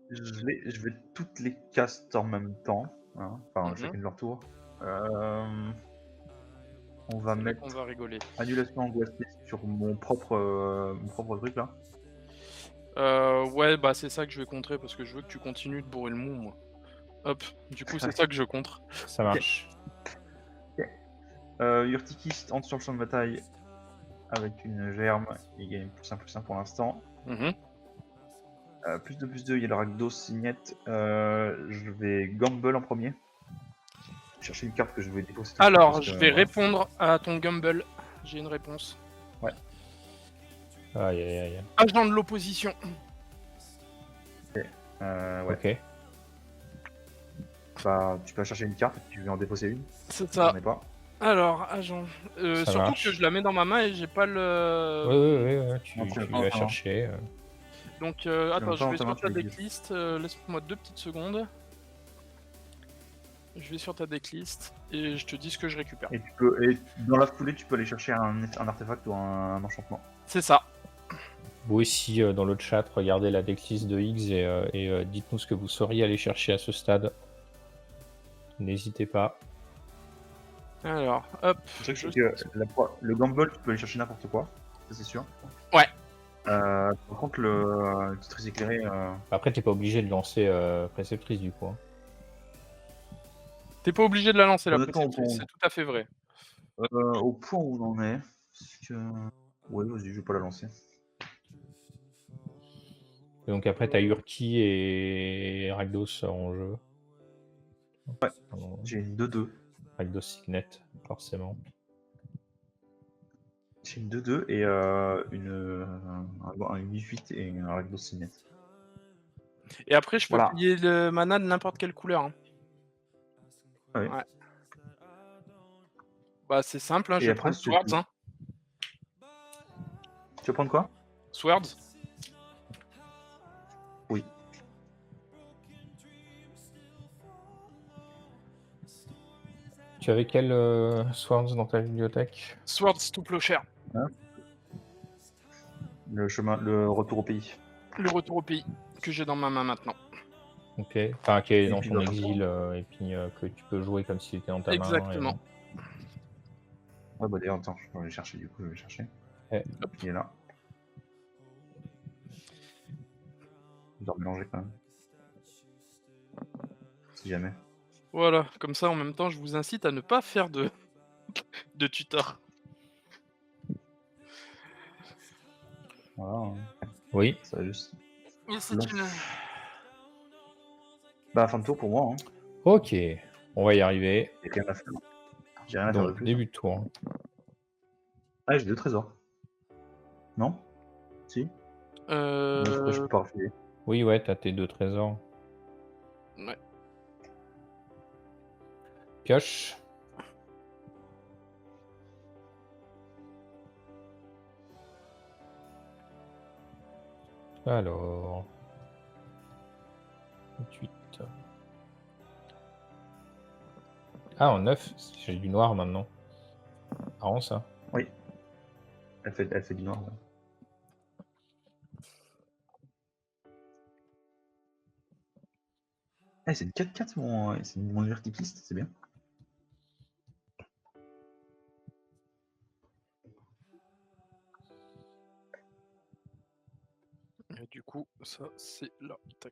Je vais toutes les caster en même temps. Hein, enfin, Mhm. chacune leur tour. On va C'est là mettre qu'on va rigoler. annulation angoissée sur mon propre truc là. Ouais, bah c'est ça que je vais contrer parce que je veux que tu continues de bourrer le mou, moi. Hop, du coup c'est ça que je contre. Ça marche. Urtikist entre sur le champ de bataille avec une germe. Il gagne +1/+1 pour l'instant. Mhm. +2/+2, il y a le Rakdos Signette. Je vais Gamble en premier. Chercher une carte que je vais déposer. tout de suite, Alors, parce je que, vais voilà. répondre à ton Gumble. J'ai une réponse. Aïe, aïe, aïe. Agent de l'opposition. Ouais. Ok. Bah, tu peux chercher une carte et tu veux en déposer une. C'est J'en ça. ai pas. Alors, agent. Ça Surtout marche. que je la mets dans ma main et j'ai pas Ouais, le. ouais. Tu tu vas vas chercher. Donc, même attends, pas je en vais ta main, sur ta tu veux dire. decklist. Laisse-moi 2 petites secondes. Je vais sur ta decklist et je te dis ce que je récupère. Et dans la foulée, tu peux aller chercher un artefact ou un enchantement. C'est ça. Vous aussi, dans le chat, regardez la decklist de Higgs et dites-nous ce que vous sauriez aller chercher à ce stade. N'hésitez pas. Alors, hop. Le truc, je- c'est que le Gamble, tu peux aller chercher n'importe quoi. Ça, c'est sûr. Ouais. Par contre, le titre éclairé. Après, t'es pas obligé de lancer Préceptrice du coup. Hein. T'es pas obligé de la lancer la Honnêtement, préceptrice, c'est tout à fait vrai. Au point où on en est. Parce que... Ouais, vas-y, je vais pas la lancer. Et donc après, t'as Urki et Rakdos en jeu. Ouais. Pardon, J'ai une 2-2. Rakdos Signet, forcément. J'ai une 2-2 et une 8 et un Rakdos Signet. Et après, je peux Voilà. payer le mana de n'importe quelle couleur. Hein. Ouais. Bah, c'est simple, hein, Et je vais après, prendre c'est Swords. tout. Hein. Tu vas prendre quoi? Swords. Oui. Tu Tu avais quel Swords dans ta bibliothèque? Swords to Plowshare, Le retour au pays. le retour au pays que j'ai dans ma main maintenant. Ok. Enfin, qui est Et dans puis ton dans ton exil, et puis que tu peux jouer comme s'il était dans ta main. Exactement. Ouais, bah d'ailleurs, attends, je vais aller chercher, du coup, je vais chercher. Ouais. Hop, il est là. Je dois mélanger quand même. Si jamais. Voilà, comme ça en même temps, je vous incite à ne pas faire de tutor. Voilà, Oui. ça va juste. Et c'est Long. une... Bah, fin de tour pour moi, hein. Ok. On va y arriver. J'ai rien à faire. J'ai rien à faire de Donc, plus. début de tour. Ah, j'ai 2 trésors. Non? Si? Non, pourquoi je peux pas refiler? Oui, ouais, t'as tes 2 trésors. Ouais. Pioche. Alors. 28. Ah, en 9, j'ai du noir maintenant. Marrant ça. Oui. Elle fait du noir, là. Eh, c'est une 4-4 mon verticiste, c'est bien. Et du coup, ça c'est là. Tac.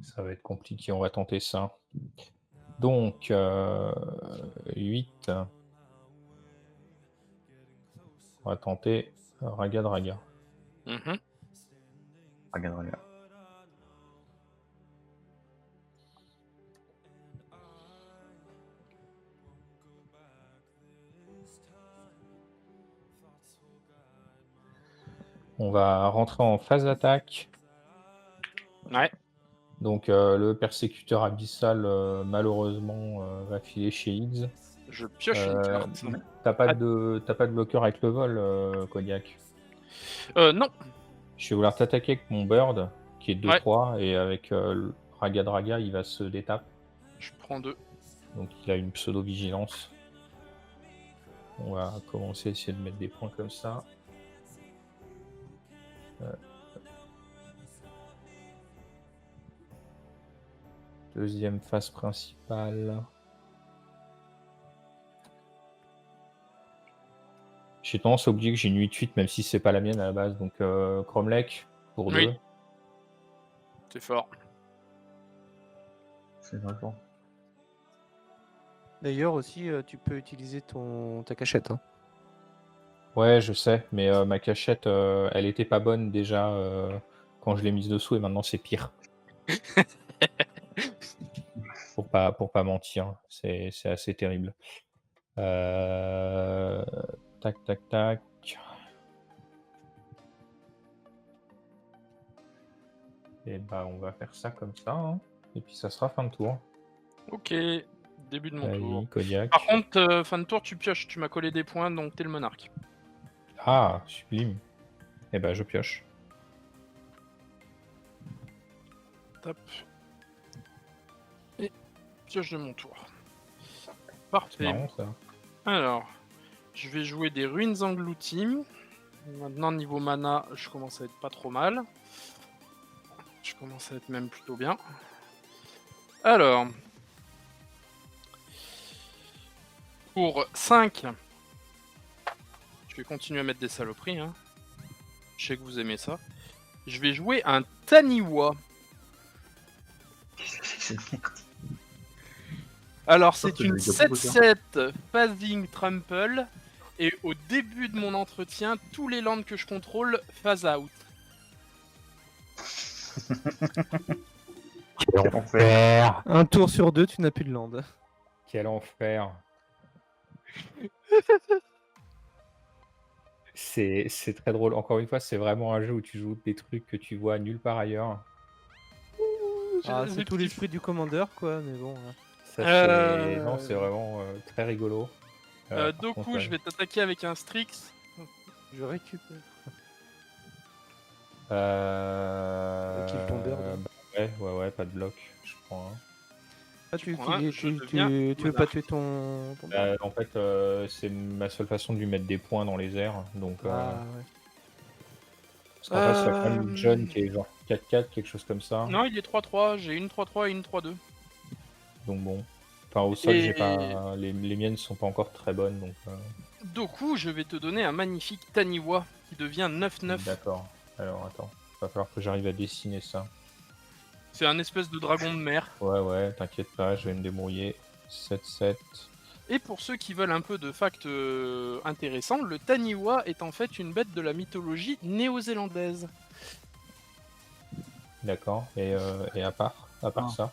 Ça va être compliqué, on va tenter ça. Donc, 8. On va tenter Raga Draga. Mhm. Regarde. On va rentrer en phase d'attaque. Ouais. Donc, le persécuteur abyssal, malheureusement, va filer chez Higgs. Je pioche une carte. T'as pas de bloqueur avec le vol, Kodiak. Non. Je vais vouloir t'attaquer avec mon Bird, qui est 2-3, Ouais. et avec le Raga Draga, il va se détape. Je prends 2. Donc il a une pseudo-vigilance. On va commencer à essayer de mettre des points comme ça. Deuxième phase principale. J'ai tendance à oublier que j'ai une 8-8, même si c'est pas la mienne à la base. Donc Cromlech pour 2. Oui. C'est fort. C'est vrai fort. D'ailleurs aussi, tu peux utiliser ta cachette. Hein. Ouais, je sais, mais ma cachette, elle était pas bonne déjà quand je l'ai mise dessous, et maintenant c'est pire. pour pas mentir, c'est assez terrible. Tac, tac, tac. Et bah on va faire ça comme ça, hein. Et puis ça sera fin de tour. Ok. Début de mon Vas-y, tour. Kodiak. Par contre, fin de tour, tu pioches. Tu m'as collé des points, donc t'es le monarque. Ah, sublime. Et bah je pioche. Top. Et pioche de mon tour. Parfait. Marrant ça. Alors, je vais jouer des ruines englouties. Maintenant, niveau mana, je commence à être pas trop mal. Je commence à être même plutôt bien. Alors, pour 5, je vais continuer à mettre des saloperies. Hein. Je sais que vous aimez ça. Je vais jouer un Taniwa. Alors, c'est une 7-7 phasing trample. Et au début de mon entretien, tous les lands que je contrôle phase out. Quel enfer. Un tour sur 2, tu n'as plus de land. Quel enfer. C'est très drôle. Encore une fois, c'est vraiment un jeu où tu joues des trucs que tu vois nulle part ailleurs. Ah, c'est tout l'esprit du Commander, quoi, mais bon. Ça, c'est... Non, c'est vraiment très rigolo. Doku, je vais t'attaquer avec un Strix. Je récupère. Kill ton bird. Ouais, pas de bloc, je crois. Hein. Ah, tu prends un, je deviens veux pas monarque. tuer ton bird? En fait, c'est ma seule façon de lui mettre des points dans les airs. Donc, Ah, ouais. parce qu'en face, il y a quand même John qui est genre 4-4, quelque chose comme ça. Non, il est 3-3, j'ai une 3-3 et une 3-2. Donc bon. Enfin, au sol, Et- j'ai pas. Les miennes sont pas encore très bonnes. Donc, Doku, je vais te donner un magnifique Taniwa qui devient 9-9. d'accord. Alors, attends. Va falloir que j'arrive à dessiner ça. C'est un espèce de dragon de mer. Ouais, t'inquiète pas, je vais me débrouiller. 7-7. Et pour ceux qui veulent un peu de facts intéressants, le Taniwa est en fait une bête de la mythologie néo-zélandaise. D'accord. Et à part ça.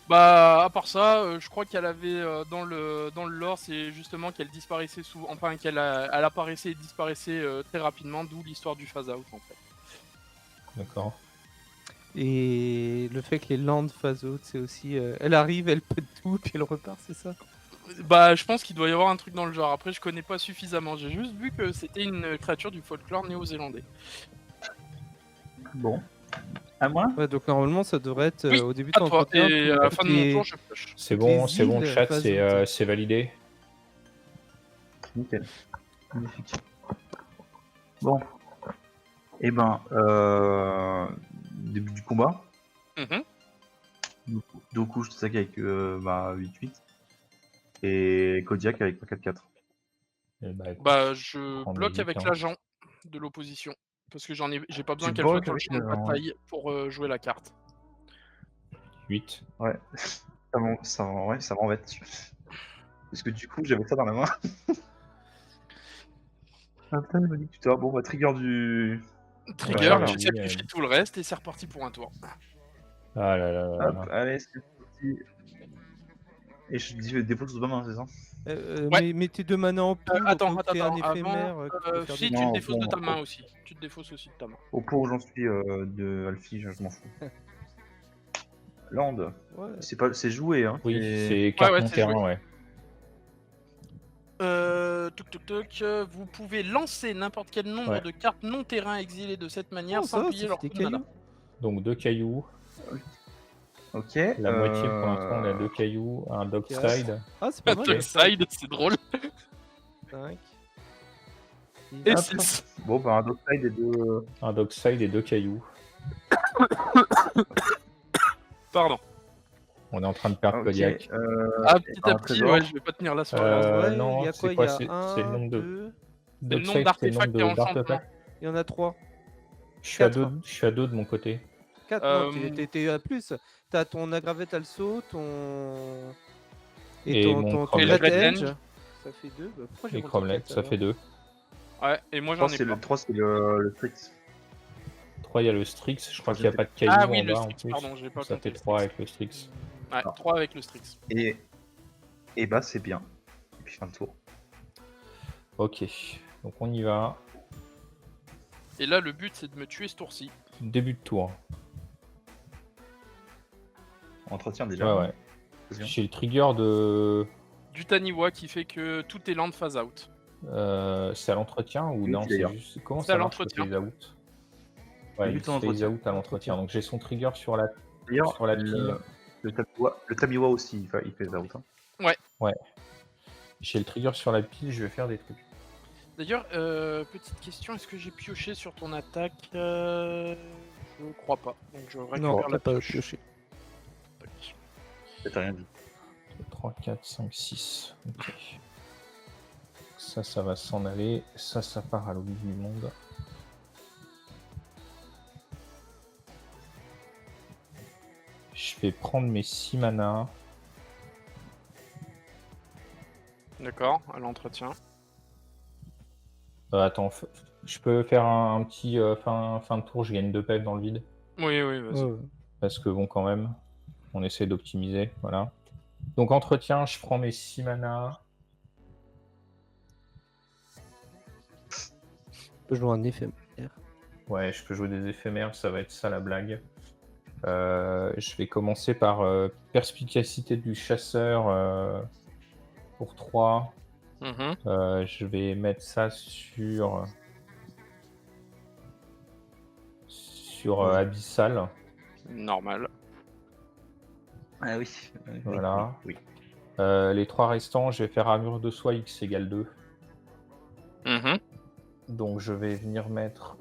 Bah, à part ça, je crois qu'elle avait dans le lore, c'est justement qu'elle disparaissait souvent, enfin elle apparaissait et disparaissait très rapidement, d'où l'histoire du phase out en fait. D'accord. Et le fait que les landes phase out, c'est aussi. Elle arrive, elle pète tout, puis elle repart, c'est ça? Bah, je pense qu'il doit y avoir un truc dans le genre. Après, je connais pas suffisamment. J'ai juste vu que c'était une créature du folklore néo-zélandais. Bon. À moi? Ouais, donc normalement, ça devrait être Oui, au début de à ton toi. entretien. Et à la fin de mon tour, je pioche. C'est Toutes bon, les c'est bon, le îles chat, phase out. c'est validé. Nickel. Magnifique. Bon. Et ben, début du combat. Mhm. Doku, je te sac avec 8-8. Et Kodiak avec 4-4. Écoute, Bah, je prends bloque mes avec huit, hein. l'agent de l'opposition. Parce que j'ai pas besoin Tu qu'elle soit bloques dans le avec champ de l'agent, bataille pour jouer la carte. 8. Ouais. ça m'embête. Parce que du coup, j'avais ça dans la main. Ah putain, il m'a dit que tu t'as. Bon, bah, trigger du. Trigger, voilà. tu sacrifies tout le reste et c'est reparti pour un tour. Ah là là là Hop, là. allez, c'est parti. Et je dis dépôt sous 2 mains, c'est ça? Ouais. Mais tes 2 manas en plus, Attends, un avant, éphémère. qui peut faire si des- tu Non, te défausses de bon, ta main aussi. Tu te défausses aussi de ta main. Au point où j'en suis de Alfie, je m'en fous. Land, Ouais. c'est joué, hein. Oui, c'est carte ouais, mon c'est terrain, joué. ouais. Vous pouvez lancer n'importe quel nombre Ouais. de cartes non terrain exilées de cette manière Oh, sans ça, payer ça leur fait coût des de mana. cailloux. Donc 2 cailloux. Ok. La moitié pour l'instant, on a 2 cailloux, un dockside. Ah, c'est pas mal. Top side, c'est drôle. 5. Et Hop. 6. Bon, bah, un dockside et 2. Un dockside et 2 cailloux. Pardon. On est en train de perdre Ok. Kodiak. Petit à un petit, trésor. ouais, je vais pas tenir la soirée. Ouais, Non, il y a quoi? c'est Il quoi? y a C'est le 1, nombre de 2, C'est le nombre dockside, c'est le nombre d'artefacts et enchantements. d'artefacts. il y en a 3. Je suis à Quatre. 2, je suis à 2 de mon côté. 4, non, t'es à plus. T'as ton agravette also, ton. Et ton, mon ton cromlech. Great Great Edge. Edge. Ça fait 2. Bah, pourquoi j'ai Et compté cromlech, quatre, ça alors fait 2. Ouais, et moi j'en 3, ai c'est pas. le 3, c'est le Strix. 3, il y a le Strix. Je crois Ah, qu'il n'y a j'ai pas de cailloux Ah oui, en le bas en Strix, plus. pardon, j'ai pas Donc ça compté fait le 3 Strix. avec le Strix. Ouais, 3 avec le Strix. Et bah, c'est bien. Et puis fin de tour. Ok, donc on y va. Et là, le but c'est de me tuer ce tour-ci. Début de tour. Entretien déjà. Ouais. C'est bien. J'ai le trigger de. Du Taniwa qui fait que tout est land phase out. C'est à l'entretien ou Oui, non? d'ailleurs. C'est juste. Comment C'est ça à marche le l'entretien. phase out? Ouais, Début il de se ton phase entretien. out à l'entretien. Donc j'ai son trigger sur la D'ailleurs, sur la pile. le Tamiwa aussi, il fait ça out. Hein. Ouais. J'ai le trigger sur la pile, je vais faire des trucs. D'ailleurs, petite question, est-ce que j'ai pioché sur ton attaque Je crois pas. Donc je récupère Non, la t'as pas pioche. pioché. Tac. T'as rien dit. 3, 4, 5, 6. Ok. Ça va s'en aller. Ça part à l'autre bout du monde. Je vais prendre mes 6 manas. D'accord, à l'entretien. Attends, je peux faire un petit fin de tour, je gagne 2 pèves dans le vide. Oui, vas-y. Ouais. Parce que bon, quand même, on essaie d'optimiser. Voilà. Donc, entretien, je prends mes 6 manas. Tu peux jouer un éphémère. Ouais, je peux jouer des éphémères, ça va être ça la blague. Je vais commencer par perspicacité du chasseur pour 3. Mhm. Je vais mettre ça sur sur Ouais. Abyssal. Normal. Ah oui. Voilà. Oui. Les 3 restants, je vais faire armure de soie X égale 2. Mhm. Donc je vais venir mettre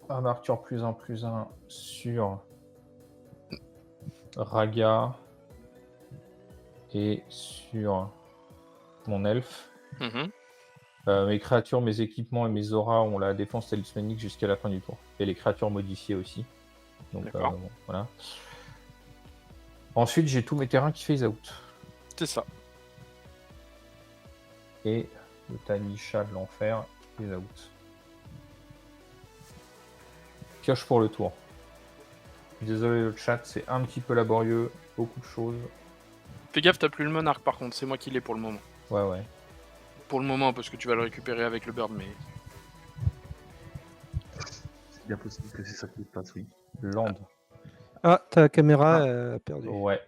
un marqueur +1/+1 sur Raga et sur mon elfe. Mhm. Mes créatures, mes équipements et mes auras ont la défense talismanique jusqu'à la fin du tour. Et les créatures modifiées aussi. Donc D'accord. bon, voilà. Ensuite, j'ai tous mes terrains qui phase out. C'est ça. Et le Tiny Chat de l'enfer phase out. Pioche pour le tour. Désolé le chat, c'est un petit peu laborieux, beaucoup de choses. Fais gaffe, t'as plus le monarque par contre, c'est moi qui l'ai pour le moment. Ouais. Pour le moment, parce que tu vas le récupérer avec le bird, mais... C'est bien possible que c'est ça qui se passe, oui. Land. Ah, ta caméra Ah. a perdu. Ouais.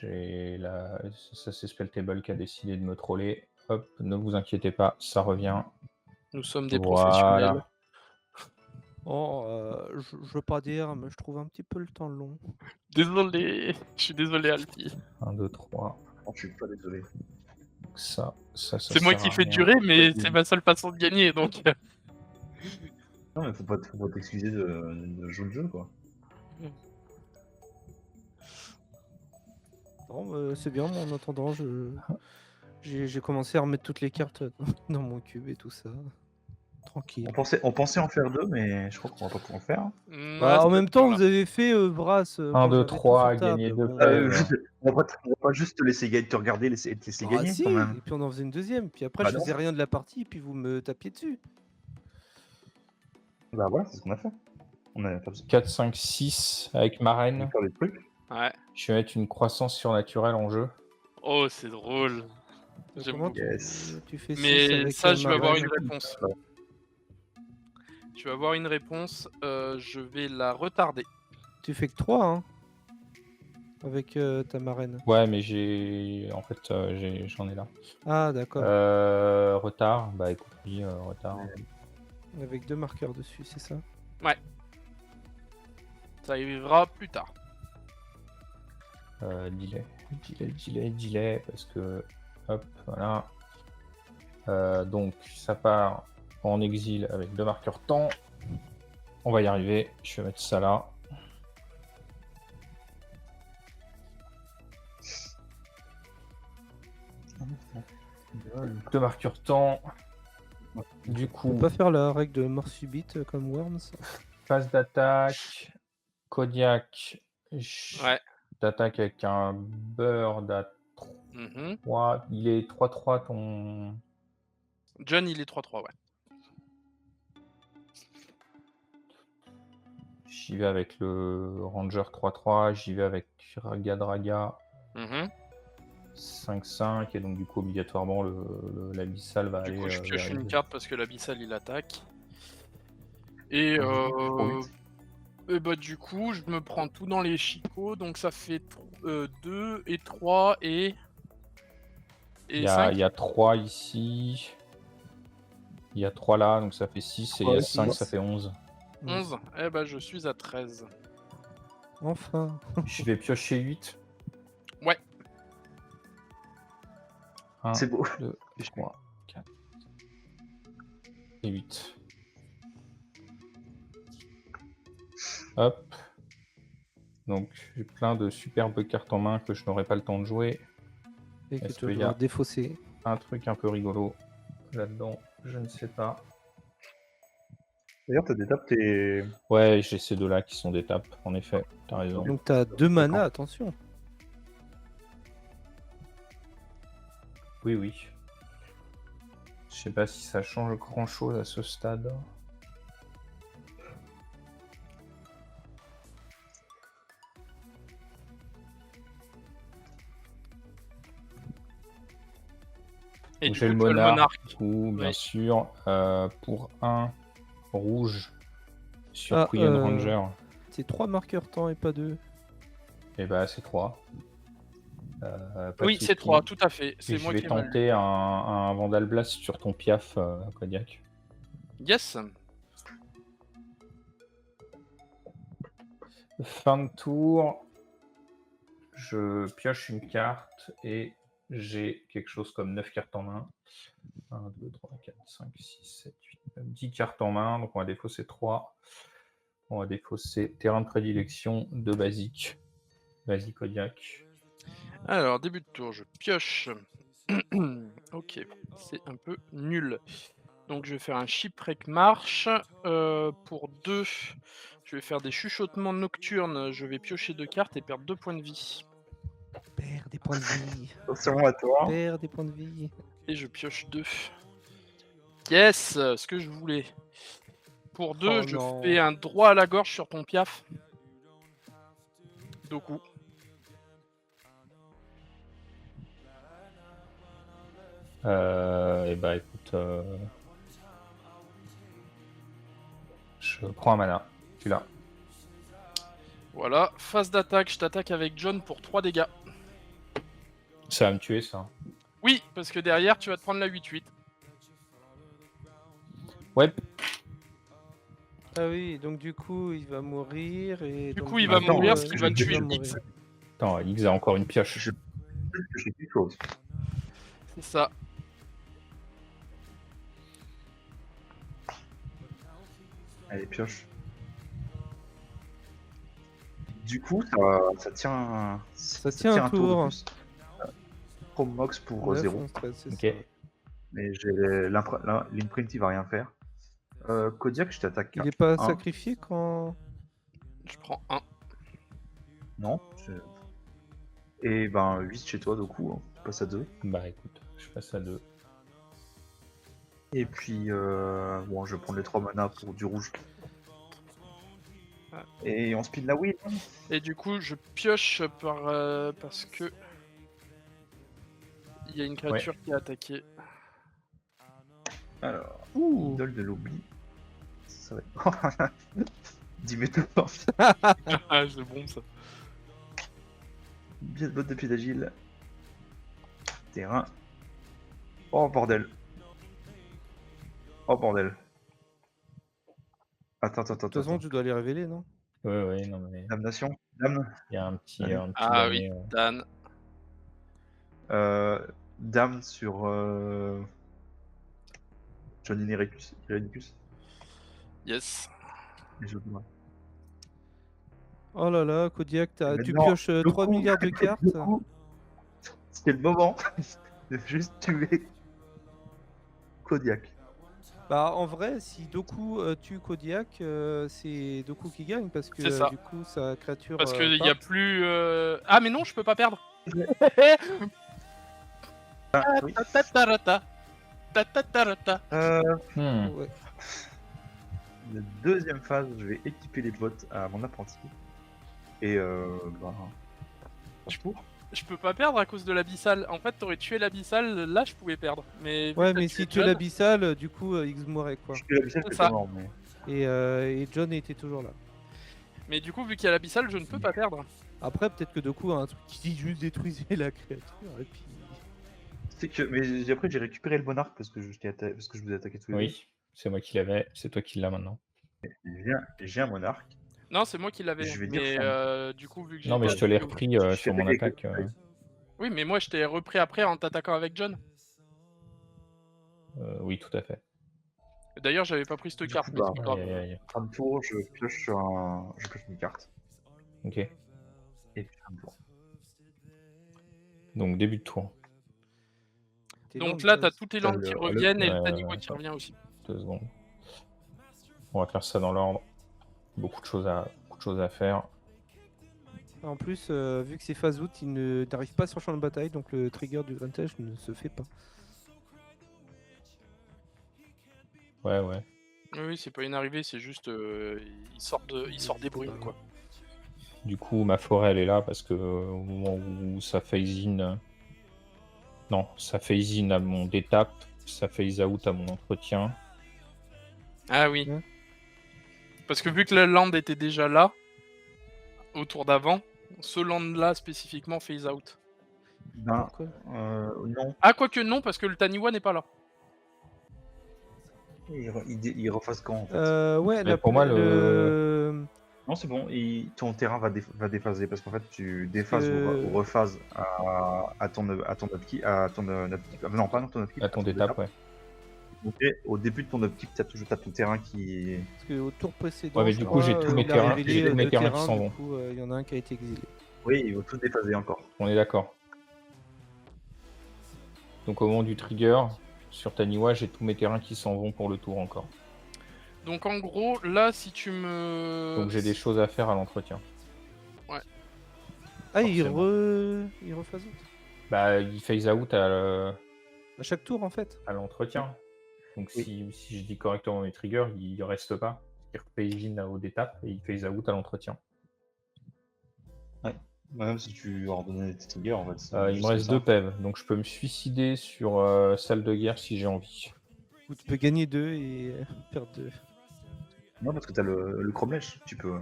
J'ai la... Ça c'est Spelltable qui a décidé de me troller. Hop, ne vous inquiétez pas, ça revient. Nous sommes des Voilà. professionnels. Oh, je veux pas dire, mais je trouve un petit peu le temps long. Désolé, je suis désolé Alpi. 1, 2, 3. Oh, je suis pas désolé. Ça C'est moi sert qui à fais rien. durer, mais c'est ma seule façon de gagner, donc... Non, mais faut pas t'excuser de jouer le jeu, quoi. Non, c'est bien, moi, en attendant, j'ai commencé à remettre toutes les cartes dans mon cube et tout ça. Tranquille. On pensait en faire 2, mais je crois qu'on va pas pouvoir en faire. Bah, en c'est même temps, dur, vous là. avez fait Brass. 1, 2, 3, gagner 2 PV. On va pas juste te laisser te regarder, te laisser gagner, si, quand même. et puis on en faisait une deuxième. Puis après, Bah je non. faisais rien de la partie, et puis vous me tapiez dessus. Bah voilà, c'est ce qu'on a fait. On a pas besoin 4, 5, 6 avec ma de reine. faire des trucs. Ouais. Je vais mettre une croissance surnaturelle en jeu. Oh, c'est drôle. J'aime Comment beaucoup. Yes. tu fais 6 Mais avec ça, je vais avoir Marine une réponse. Je vais avoir une réponse, je vais la retarder. Tu fais que 3, hein, avec ta marraine. Ouais, mais en fait, j'en ai là. Ah, d'accord. Retard. Bah écoute, oui, retard. Avec 2 marqueurs dessus, c'est ça? Ça arrivera plus tard. Delay, parce que... Hop, voilà. Donc, ça part en exil avec 2 marqueurs temps. On va y arriver. Je vais mettre ça là. Deux marqueurs temps. Du On coup, peut pas faire la règle de mort subite comme Worms? phase d'attaque. Kodiak. Ouais. D'attaque avec un bird à 3. Il est 3-3 ton... John, il est 3-3, ouais. J'y vais avec le Ranger 3-3. J'y vais avec Raga Draga 5-5. Et donc du coup, obligatoirement, l'abyssal va Du aller... coup, je pioche vers une les- carte parce que l'abyssal, il attaque. Et bah du coup, je me prends tout dans les chicots, donc ça fait 2 et 3 et Il 5. y a 3 ici. Il y a 3 là, donc ça fait 6. Et il y a 5, ça fait 11. 11. Eh bah je suis à 13. Enfin. Je vais piocher 8. Ouais. 1, C'est beau. 2, 3, 4 et 8. Hop. Donc j'ai plein de superbes cartes en main que je n'aurai pas le temps de jouer. Et que Est-ce tu qu'il y dois a- défausser. Un truc un peu rigolo là-dedans, je ne sais pas. D'ailleurs, t'as des tapes, t'es. Ouais, j'ai ces deux-là qui sont des tapes, en effet, t'as raison. Donc t'as 2 mana, attention. Oui. Je sais pas si ça change grand-chose à ce stade. Et Donc du j'ai coup, le tu as le monarque, monarque. du coup, bien Oui. sûr, pour un rouge sur Ah, Queen Ranger, C'est 3 marqueurs temps et pas 2. et bah c'est 3. Oui, c'est 3, tout à fait. C'est Je moi vais qui ai mal lu. tenter un Vandal Blast sur ton Piaf, Kodiak. Yes. Fin de tour. Je pioche une carte et j'ai quelque chose comme 9 cartes en main. 1, 2, 3, 4, 5, 6, 7, 8, 9, 10 cartes en main. Donc on va défausser 3. On va défausser terrain de prédilection, 2 basiques. Vas-y, Kodiak. Alors, début de tour, je pioche. Ok, c'est un peu nul. Donc je vais faire un shipwreck marche. Pour 2, je vais faire des chuchotements nocturnes. Je vais piocher 2 cartes et perdre 2 points de vie. Perds des points de vie. Attention à toi. Perds des points de vie. Et je pioche 2. Yes, ce que je voulais. Pour 2, Oh je non. fais un droit à la gorge sur ton piaf. Doku. Et bah écoute, je prends un mana. Tu l'as. Voilà, phase d'attaque, je t'attaque avec John pour 3 dégâts. Ça va me tuer ça. Oui, parce que derrière, tu vas te prendre la 8-8. Ouais. Ah oui, donc du coup, il va mourir et... Du donc, coup, il va Attends, mourir parce qu'il va il tuer mourir. X. Attends, X a encore une pioche. Je sais quelque chose. C'est ça. Allez, pioche. Du coup, ça tient. Ça tient un tour. de plus. Promox pour 9, 0. 11, 13, c'est Ok. ça. Mais j'ai l'imprint, il va rien faire. Kodiak, je t'attaque. Il est pas Un. sacrifié quand... Je prends 1. Non. Et ben 8 chez toi, du coup, hein. Je passe à 2. Bah écoute, je passe à 2. Et puis, bon, je vais prendre les 3 mana pour du rouge. Ah. Et on speed la wheel. Et du coup, je pioche parce que il y a une créature qui a attaqué. Alors, Ouh. idole de l'oubli. Ça va être... 10 métaux. Ah, c'est bon ça. Bien de botte de pied d'agile. Terrain. Oh bordel. Oh bordel. Attends. De toute façon, tu dois les révéler, non? Ouais, non mais Damnation. Dame. il y a un petit, Allez. Ah damné, oui, Dan. Dame sur Johnny Irenicus. Yes. Et je vois. Oh là là, Kodiak, tu Maintenant, pioches le 3 coup- milliards de cartes. Du coup, c'est le moment de juste tuer Kodiak. Bah en vrai, si Doku tue Kodiak, c'est Doku qui gagne parce que C'est ça. du coup sa créature... Parce qu'il n'y a part. plus. Ah, mais non, je peux pas perdre. Oui. Ta-ta-ta-ta-ta. Ta-ta-ta-ta-ta. Ouais. La deuxième phase, je vais équiper les bottes à mon apprenti. Et Je peux pas perdre à cause de l'abyssal. En fait, t'aurais tué l'abyssal, là je pouvais perdre. Mais vu Ouais, que t'as mais tué si tu es John- l'abyssal, du coup, X mourrait quoi. je fais la bichette, C'est c'est ça. pas mort, mais... Et John était toujours là. Mais du coup, vu qu'il y a l'abyssal, je ne peux pas perdre. Après, peut-être que Doku a un truc qui dit juste détruisez la créature et puis... C'est que... Mais après, j'ai récupéré le monarque parce que parce que je vous ai attaqué tous les deux. Oui, c'est moi qui l'avais, c'est toi qui l'as maintenant. J'ai un monarque. Non, c'est moi qui l'avais. Je vais dire Mais son- du coup, vu que j'ai. Non mais je te l'ai été- repris Je sur t'ai mon attaqué attaque. avec- Oui, mais moi je t'ai repris après en t'attaquant avec John. Oui, tout à fait. D'ailleurs, j'avais pas pris cette Du carte, coup, mais bah, c'est pas grave. Fin de tour, je pioche une carte. Ok. Et puis fin de tour. Donc début de tour. T'es Donc lent, là, John. t'as toutes les langues qui reviennent et le Ouais, Taniwa ouais, qui ouais. revient aussi. 2 secondes. On va faire ça dans l'ordre. Beaucoup de choses à faire. En plus, vu que c'est phase out, il n'arrive pas sur le champ de bataille, donc le trigger du grantage ne se fait pas. Ouais. Oui, c'est pas une arrivée, c'est juste. Il sort des brumes, quoi. Du coup, ma forêt, elle est là parce que au moment où ça phase in... Non, ça phase in à mon détap, ça phase out à mon entretien. Ah oui. Ouais. Parce que vu que la land était déjà là, au tour d'avant, ce land-là spécifiquement phase out. Ben, Pourquoi non. Ah, quoique non, parce que le Taniwa n'est pas là. Il refasse quand en fait Ouais, Mais pour moi, le- Non, c'est bon, ton terrain va déphaser parce qu'en fait, tu déphases que- ou rephases à ton upkeep, non, pas dans ton upkeep, À ton étape, ouais. Donc, au début de ton upkeep, t'as ton terrain qui. Parce qu'au tour précédent, Ouais, mais je du coup, crois, j'ai tous mes il a terrains, révélé j'ai tous mes deux terrains qui terrains, s'en du vont. coup, il y en a un qui a été exilé. Oui, il va tout déphaser encore. On est d'accord. Donc au moment du trigger, sur Taniwa, j'ai tous mes terrains qui s'en vont pour le tour encore. Donc en gros, là, si tu me... Donc j'ai des choses à faire à l'entretien. Ah, il Forcément. rephase out. Bah, il phase out À chaque tour, en fait. à l'entretien. Donc Oui. si je dis correctement mes triggers, il reste pas. Il rephase in au d'étape et il phase out à l'entretien. Ouais. Même si tu ordonnais tes triggers, en fait. Il me reste 2 PEV, donc je peux me suicider sur salle de guerre si j'ai envie. Ou tu peux gagner 2 et perdre 2. Non, parce que t'as le Chromlech, tu peux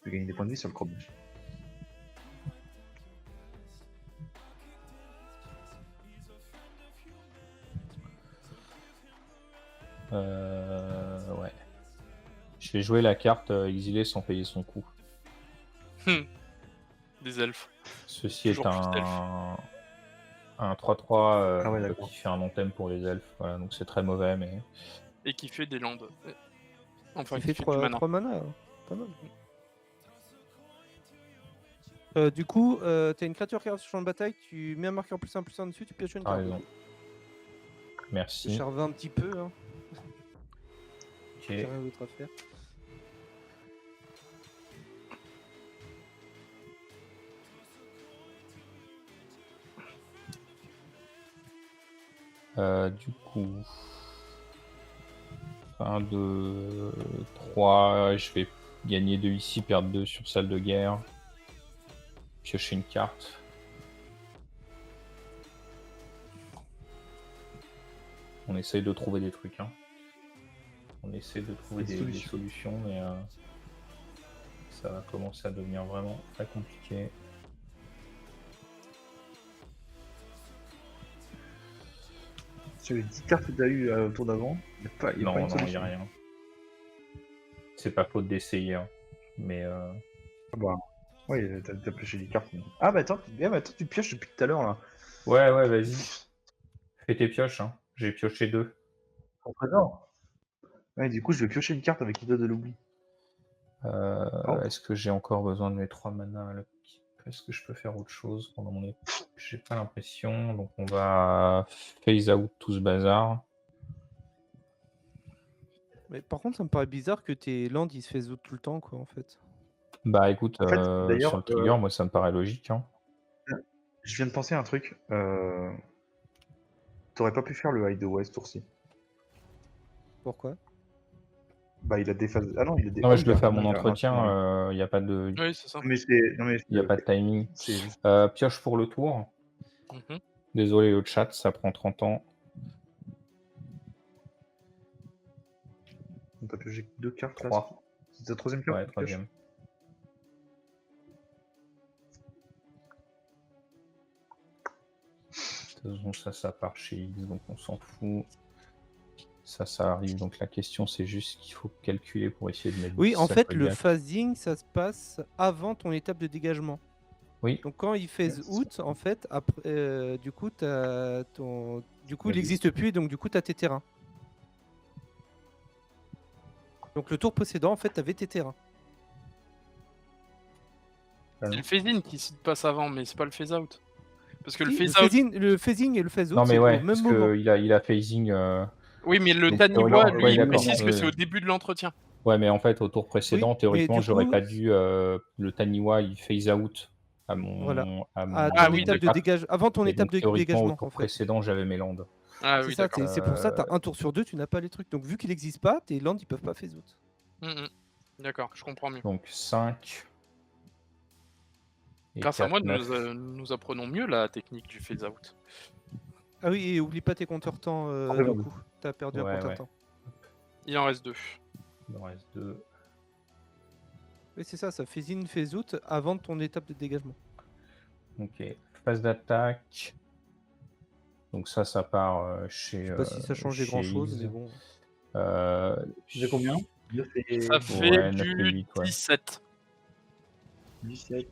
gagner des points de vie sur le Chromlech. Ouais. Je vais jouer la carte exilée sans payer son coût. Des elfes. Ceci Toujours est plus un 3-3 Ah ouais, d'accord. qui fait un non-thème pour les elfes. Voilà, donc c'est très mauvais, mais Et qui fait des landes. Enfin, Il qui fait fait 3 du mana. mana. Hein. Pas mal. Du coup, t'as une créature qui arrive sur le champ de bataille, tu mets un marqueur +1/+1 dessus, tu pioches une t'as carte. raison. Je Merci. charvais un petit peu. Hein. Ok. J'ai rien d'autre à faire. Du coup, 1, 2, 3, je vais gagner 2 ici, perdre 2 sur salle de guerre. Piocher une carte. On essaye de trouver des trucs. Hein. On essaie de trouver des solutions, mais ça va commencer à devenir vraiment très compliqué. Sur les 10 cartes que t'as eues au tour d'avant, il n'y a pas Non, une non, il solution. n'y a rien. C'est pas faute d'essayer, hein. Mais Ah bah, oui, t'as pioché des cartes. Mais... Ah bah attends, tu pioches depuis tout à l'heure là. ouais, vas-y. Fais tes pioches, hein. J'ai pioché 2. En présent. Ouais, du coup, je vais piocher une carte avec l'idée de l'oubli. Est-ce que j'ai encore besoin de mes 3 mana à l'upkeep? Est-ce que je peux faire autre chose pendant mon équipe? J'ai pas l'impression, donc on va phase out tout ce bazar. Mais par contre, ça me paraît bizarre que tes lands ils se fassent out tout le temps, quoi, en fait. Bah écoute, En fait, sur d'ailleurs, le trigger, moi ça me paraît logique. Hein. je viens de penser à un truc. T'aurais pas pu faire le Hideaway ce tour-ci. Pourquoi? Bah, il a déphasé. Ah non, il a déphasé. Non, mais je le fais à mon entretien, il n'y a pas de. Oui, c'est ça. Mais Il n'y a pas de timing. C'est juste. Pioche pour le tour. Mhm. Désolé le chat, ça prend 30 ans. On peut piocher 2 cartes 3. là. C'est ta troisième carte? Ouais, troisième. De toute façon, ça part chez X, donc on s'en fout. Ça arrive. Donc la question, c'est juste qu'il faut calculer pour essayer de mettre. Oui, en 17 fait, le Radiac. phasing, ça se passe avant ton étape de dégagement. Oui. Donc quand il phase out, en fait, après, du coup, du coup, il Oui. n'existe plus, et donc du coup, tu as tes terrains. Donc le tour précédent, en fait, tu avais tes terrains. C'est le phase-in qui se passe avant, mais c'est pas le phase-out. Parce que Si, le phase-out... le phasing et le phase out, Non mais c'est ouais, au même parce moment. qu'il a phasing. Oui, mais le Donc, Taniwa, théoriquement, lui, ouais, il d'accord. précise que c'est au Ouais. début de l'entretien. Ouais, mais en fait, au tour précédent, Oui, théoriquement, mais du j'aurais coup, pas dû le Taniwa, il phase out à mon. Voilà. À mon À ton Ah oui, étape de étape. dégagement, avant ton Et étape donc, de théoriquement, dégagement, au tour en fait. précédent, j'avais mes landes. Ah C'est oui, ça, d'accord. c'est pour ça, tu as un tour sur deux, tu n'as pas les trucs. Donc vu qu'il n'existe pas, tes lands, ils peuvent pas phase out. D'accord, je comprends mieux. Donc 5. Et Grâce à 4, moi, 9. nous apprenons mieux la technique du phase-out. Ah oui, et oublie pas tes compteurs temps, Ah, du coup. Tu as perdu un Ouais, compteur ouais. temps. Il en reste 2. Il en reste 2. Oui, c'est ça, ça phase in, phase out avant ton étape de dégagement. Ok. Phase d'attaque. Donc ça part chez. Je sais pas si ça changeait chez grand chose, X. mais bon. Tu fais combien 9 et Ça fait Ouais, 9 et du 8, ouais. 17. 17.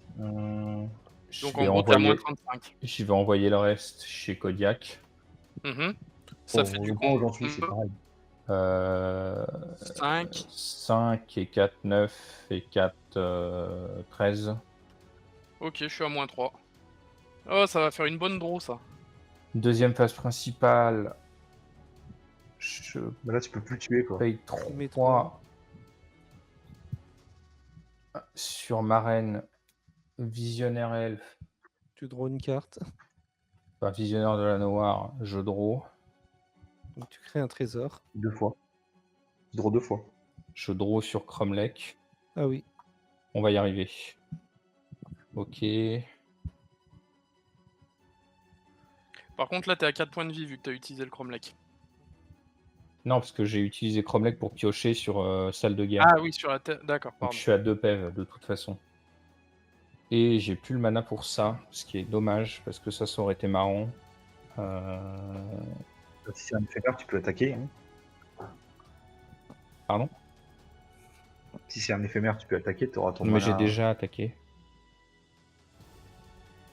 Je Donc vais en gros, t'es à moins envoyer, 35. je vais envoyer le reste chez Kodiak. Mhm. Ça fait du Bon, aujourd'hui, c'est pareil. 5. 5 et 4, 9 et 4, 13. Ok, je suis à moins 3. Oh, ça va faire une bonne draw, ça. Deuxième phase principale, je Bah là, tu peux plus tuer, quoi. paye mets 3 sur Marraine, Visionnaire Elfe, Tu draws une carte, enfin, Visionnaire de la Noire, je draw. donc tu crées un trésor. 2 fois. Tu draws 2 fois. Je draw sur Cromlech. Ah oui. On va y arriver. Ok. Par contre, là, t'es à 4 points de vie vu que t'as utilisé le Cromlech. Non, parce que j'ai utilisé Cromlech pour piocher sur salle de guerre. Ah oui, sur la tête. D'accord, Donc pardon. je suis à 2 PEV de toute façon. Et j'ai plus le mana pour ça, ce qui est dommage, parce que ça aurait été marrant. Si c'est un éphémère, tu peux attaquer. Hein. Pardon? Si c'est un éphémère, tu peux attaquer, tu auras ton Mais mana. j'ai déjà attaqué.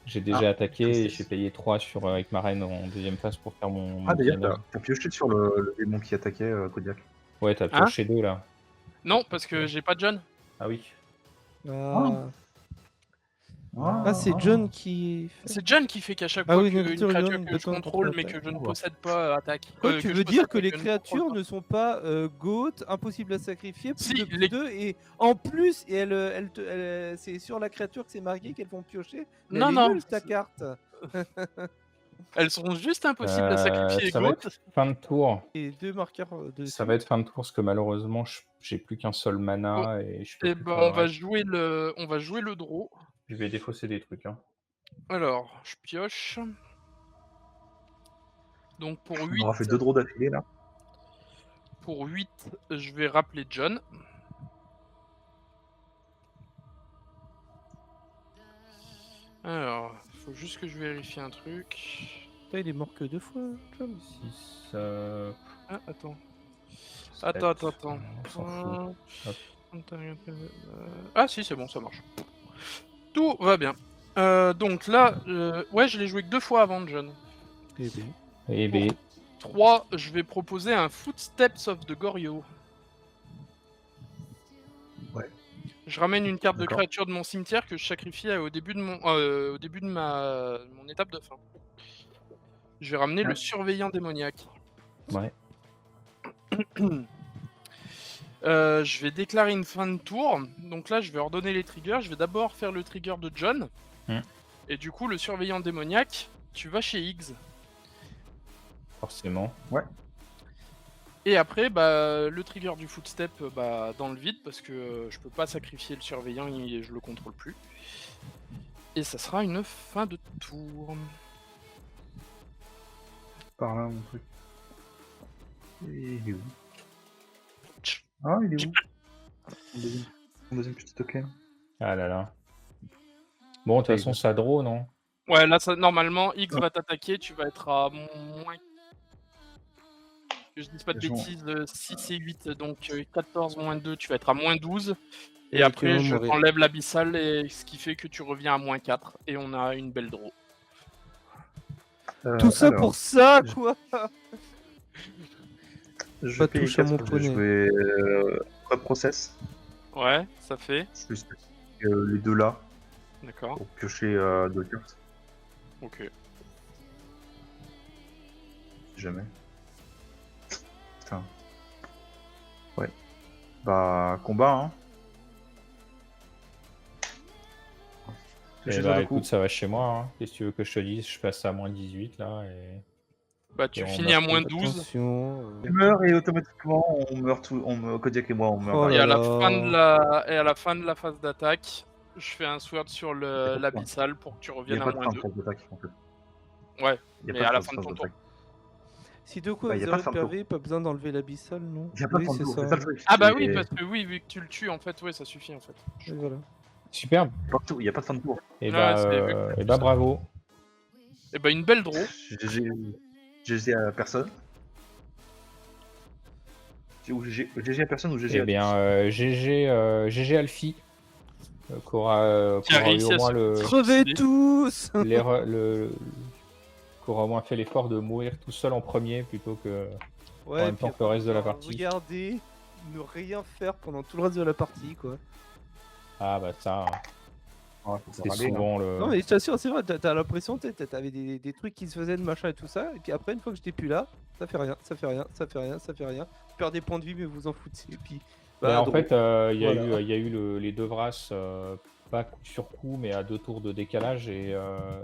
J'ai déjà attaqué et j'ai payé 3 sur, avec ma reine en deuxième phase pour faire mon. Ah, d'ailleurs, Visionnaire. t'as pioché sur le démon qui attaquait Kodiak. Ouais, t'as Hein pioché 2 là. Non, parce que j'ai pas de John. Ah oui. Ah, c'est John qui fait... C'est John qui fait qu'à chaque Ah fois oui, qu'une Nectarion, créature que je bâton contrôle mais contre-attaque. que je ne possède pas attaque. Toi, tu que veux je dire possède que mais les je ne contrôle créatures pas. ne sont pas GOAT, impossibles à sacrifier, plus Si, de plus les- 2, et en plus, c'est sur la créature que c'est marqué qu'elles vont piocher. Mais Non, elle est non. nulle, ta carte. Elles sont juste impossibles à sacrifier. Ça va Goat. être fin de tour. Et 2 marqueurs dessus. Ça va être fin de tour parce que malheureusement, j'ai plus qu'un seul mana et je peux Et plus ben, faire le on va reste. jouer le draw. Je vais défausser des trucs. Hein. Alors, je pioche. Donc pour On 8, aura fait 2 draws d'affilée là. je vais rappeler John. Alors, faut juste que je vérifie un truc. Putain, il est mort que 2 fois, John. 6. Ah, attends. 7. Attends. On s'en fout. Ah si, c'est bon, ça marche. Tout va bien. Donc là, ouais, je l'ai joué que 2 fois avant, John. Eh bien. Et B. 3, je vais proposer un Footsteps of the Goryo. Ouais. Je ramène une carte de D'accord. créature de mon cimetière que je sacrifiais au début de mon étape de fin. Je vais ramener le Ouais. surveillant démoniaque. Ouais. Je vais déclarer une fin de tour. Donc là, je vais ordonner les triggers. Je vais d'abord faire le trigger de John. Et du coup, le surveillant démoniaque, tu vas chez Higgs. Forcément. Et après, bah, le trigger du footstep dans le vide, parce que je peux pas sacrifier le surveillant et je le contrôle plus. Et ça sera une fin de tour. Par là, mon truc. Et il est où? Ah, il est où? Mon deuxième petit token. Ah là là. Bon, de toute façon, ça draw, non? Ouais, là, ça, normalement, X va t'attaquer, tu vas être à moins... Que je dise pas de bêtises, 6 et 8, donc 14 moins 2, tu vas être à moins 12. Et après, je t'enlève l'abyssal, et ce qui fait que tu reviens à moins 4. Et on a une belle draw. Tout ça pour ça, quoi. Je Pas vais payer touche à 4 mon parce que je poney. vais prep process. Ouais, ça fait. Plus les deux là D'accord, pour piocher 2 cartes. ok. Jamais. Putain. Ouais. Bah, combat, hein. Eh bah écoute, ça va chez moi. Hein. Qu'est-ce que tu veux que je te dise? Je passe à moins 18 là et. Bah, tu Et on finis à meurt moins tous. 12. Attention. Je meurs et automatiquement on meurt tout. Kodiak et moi on meurt. Oh Et là à la là. fin de la phase d'attaque, je fais un sword sur l'abyssal pour que tu Il n'y reviennes a à pas de moins fin 2. de phase d'attaque en fait. Ouais, Il y a mais pas à la de fin de ton tour. d'attaque. Si de quoi Bah, vous y a pas de avez fin de tour. perdu, pas besoin d'enlever l'abyssal, non? Il n'y a pas de Oui, fin de c'est tour, ça. c'est ça le truc. Ah bah oui, c'est- parce que oui, vu que tu le tues, en fait, ouais, ça suffit en fait. Et voilà. Superbe. Partout, il n'y a pas de fin de tour. Et Ouais, bah, c'est vu que tu ça. bravo. Et bah une belle draw. GG à personne. Ou GG à personne ou GG Eh à bien, tous? GG Alfie, qui aura Qui a eu réussi au à moins se Crevez suicider. tous! qui aura au moins fait l'effort de mourir tout seul en premier plutôt que en Ouais, et même puis temps que le après reste de la pouvoir partie. regarder, ne rien faire pendant tout le reste de la partie, quoi. Ah bah ça, Ouais, faut c'est râler, hein. souvent le. Non mais je t'assure, c'est vrai, t'as l'impression, t'avais des trucs qui se faisaient de machin et tout ça, et puis après, une fois que j'étais plus là, ça fait rien, ça fait rien, ça fait rien, ça fait rien. Je perds des points de vie, mais vous en foutez. Et puis, Mais bah, en drôle. fait, il y a Voilà. eu les Devras, pas coup sur coup, mais à 2 tours de décalage et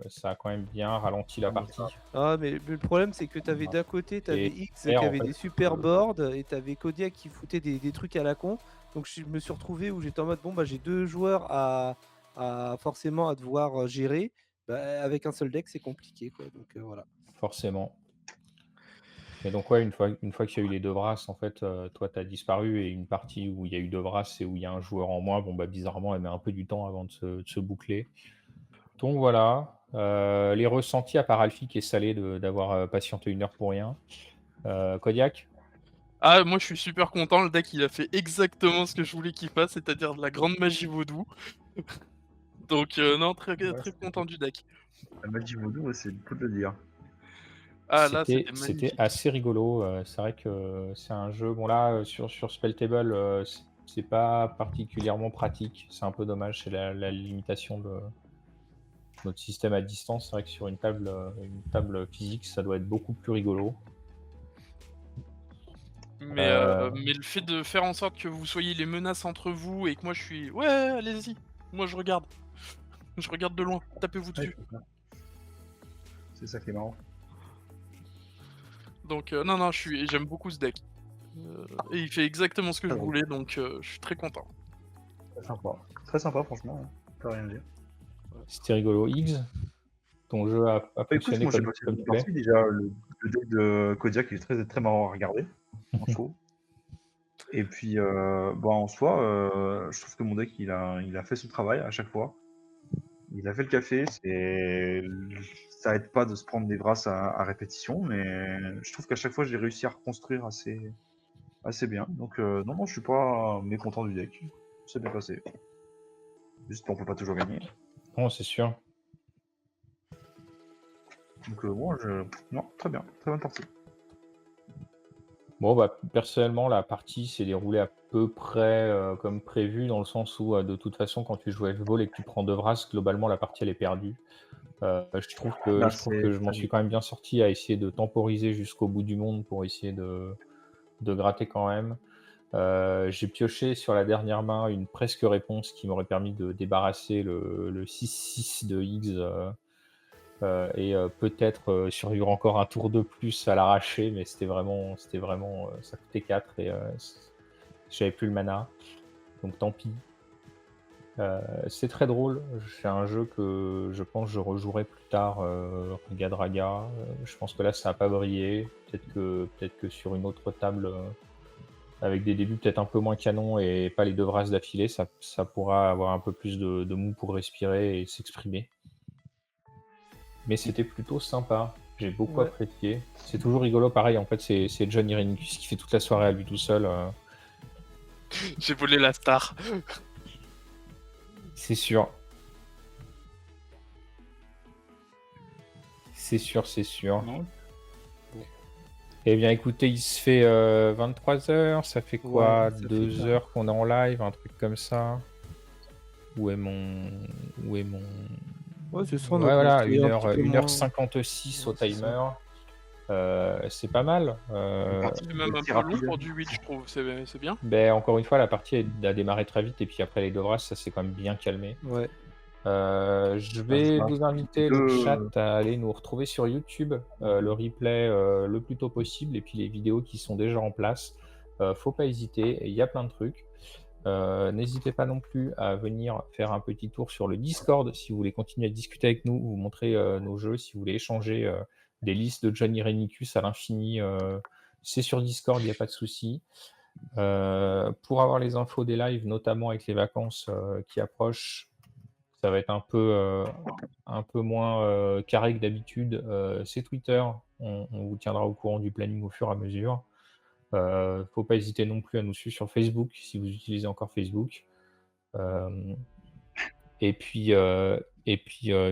ça a quand même bien ralenti la Ah, mais partie. Ah, mais le problème, c'est que t'avais d'un côté, t'avais Et X qui en avait fait, des super boards, et t'avais Kodiak qui foutait des trucs à la con. Donc je me suis retrouvé où j'étais en mode, bon, bah j'ai deux joueurs à forcément à devoir gérer. Bah, avec un seul deck, c'est compliqué, quoi. Donc voilà. forcément. Mais donc ouais, une fois qu'il y a eu les Devras, en fait, toi tu as disparu et une partie où il y a eu Devras et où il y a un joueur en moins, bon bah bizarrement, elle met un peu du temps avant de se boucler. Donc voilà, les ressentis à part Alfie qui est salé d'avoir, patienté 1 heure pour rien. Kodiak? Ah, moi je suis super content, le deck il a fait exactement ce que je voulais qu'il fasse, c'est-à-dire de la grande magie vaudou. Donc non, très Ouais, très c'est content du deck. la magie vaudou, c'est le coup de le dire. Ah là, c'était C'était magnifique. assez rigolo, c'est vrai que c'est un jeu bon là, sur Spelltable, c'est pas particulièrement pratique. C'est un peu dommage, c'est la limitation de notre système à distance. C'est vrai que sur une table physique, ça doit être beaucoup plus rigolo. Mais le fait de faire en sorte que vous soyez les menaces entre vous et que moi je suis: «Ouais, allez-y, moi je regarde. Je regarde de loin, tapez-vous Ouais, dessus». c'est ça. C'est ça qui est marrant. Donc non, non, j'aime beaucoup ce deck. Et il fait exactement ce que je Très drôle. voulais, donc je suis très content. Très sympa. Très sympa, franchement, hein. Pas rien dire. C'était rigolo. Iggs, ton jeu a Bah, écoute, fonctionné moi j'ai comme passé une comme bonne tu voulais? partie. Déjà, le deck de Kodiak il est très, très marrant à regarder, en chaud. Et puis, bah, en soi, je trouve que mon deck il a fait son travail à chaque fois. Il a fait le café, ça aide pas de se prendre des brasses à répétition, mais je trouve qu'à chaque fois j'ai réussi à reconstruire assez bien. Donc, non, non, je suis pas mécontent du deck. C'est bien passé. Juste qu'on peut pas toujours gagner. Non, c'est sûr. Donc, non, très bien, très bonne partie. Bon, bah, personnellement, la partie s'est déroulée à peu près, comme prévu dans le sens où, de toute façon, quand tu joues à F-Ball et que tu prends 2 Vras, globalement, la partie, elle est perdue. Là, Je trouve que je m'en suis quand même bien sorti à essayer de temporiser jusqu'au bout du monde pour essayer de gratter quand même. J'ai pioché sur la dernière main une presque réponse qui m'aurait permis de débarrasser le 6-6 de Higgs, et peut-être, survivre encore un tour de plus à l'arraché, mais c'était vraiment, ça coûtait 4 et j'avais plus le mana, donc tant pis. C'est très drôle, c'est un jeu que je pense je rejouerai plus tard, Raga Draga, je pense que là ça a pas brillé. Peut-être que sur une autre table, avec des débuts peut-être un peu moins canon et pas les 2 Vras d'affilée, ça pourra avoir un peu plus de mou pour respirer et s'exprimer. Mais c'était plutôt sympa, j'ai beaucoup Ouais. apprécié. C'est toujours rigolo, pareil, en fait, c'est John Irenicus qui fait toute la soirée à lui tout seul, J'ai volé la star. c'est sûr. C'est sûr, c'est sûr. Non. Eh bien, écoutez, il se fait 23h, ça fait quoi? Ouais, ça fait 2 tard. heures qu'on est en live, un truc comme ça? Où est mon. Ouais, c'est ça, Ouais, on a voilà, commencé un petit peu 1 moins. heure 56 au Ouais, c'est ça. timer. C'est pas mal. C'est même un peu long pour du 8, je trouve, c'est bien. Ben, encore une fois, la partie a démarré très vite et puis après les Devras, ça s'est quand même bien calmé. Ouais. Je vais ça. vous inviter le chat à aller nous retrouver sur YouTube, le replay le plus tôt possible et puis les vidéos qui sont déjà en place. Faut pas hésiter, il y a plein de trucs. N'hésitez pas non plus à venir faire un petit tour sur le Discord si vous voulez continuer à discuter avec nous, vous montrer nos jeux, si vous voulez échanger des listes de Johnny Irenicus à l'infini, c'est sur Discord, il n'y a pas de souci. Pour avoir les infos des lives, notamment avec les vacances qui approchent, ça va être un peu moins carré que d'habitude. C'est Twitter, on vous tiendra au courant du planning au fur et à mesure. Faut pas hésiter non plus à nous suivre sur Facebook, si vous utilisez encore Facebook. Hem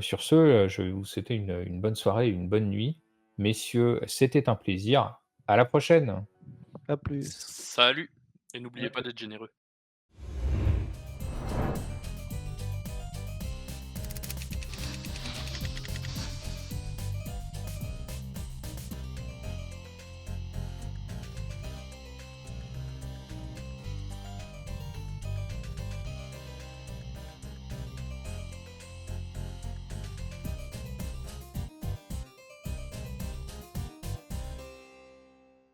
sur ce, je vais vous souhaiter une bonne soirée et une bonne nuit. Messieurs, c'était un plaisir. À la prochaine. À plus. Salut et n'oubliez pas d'être généreux.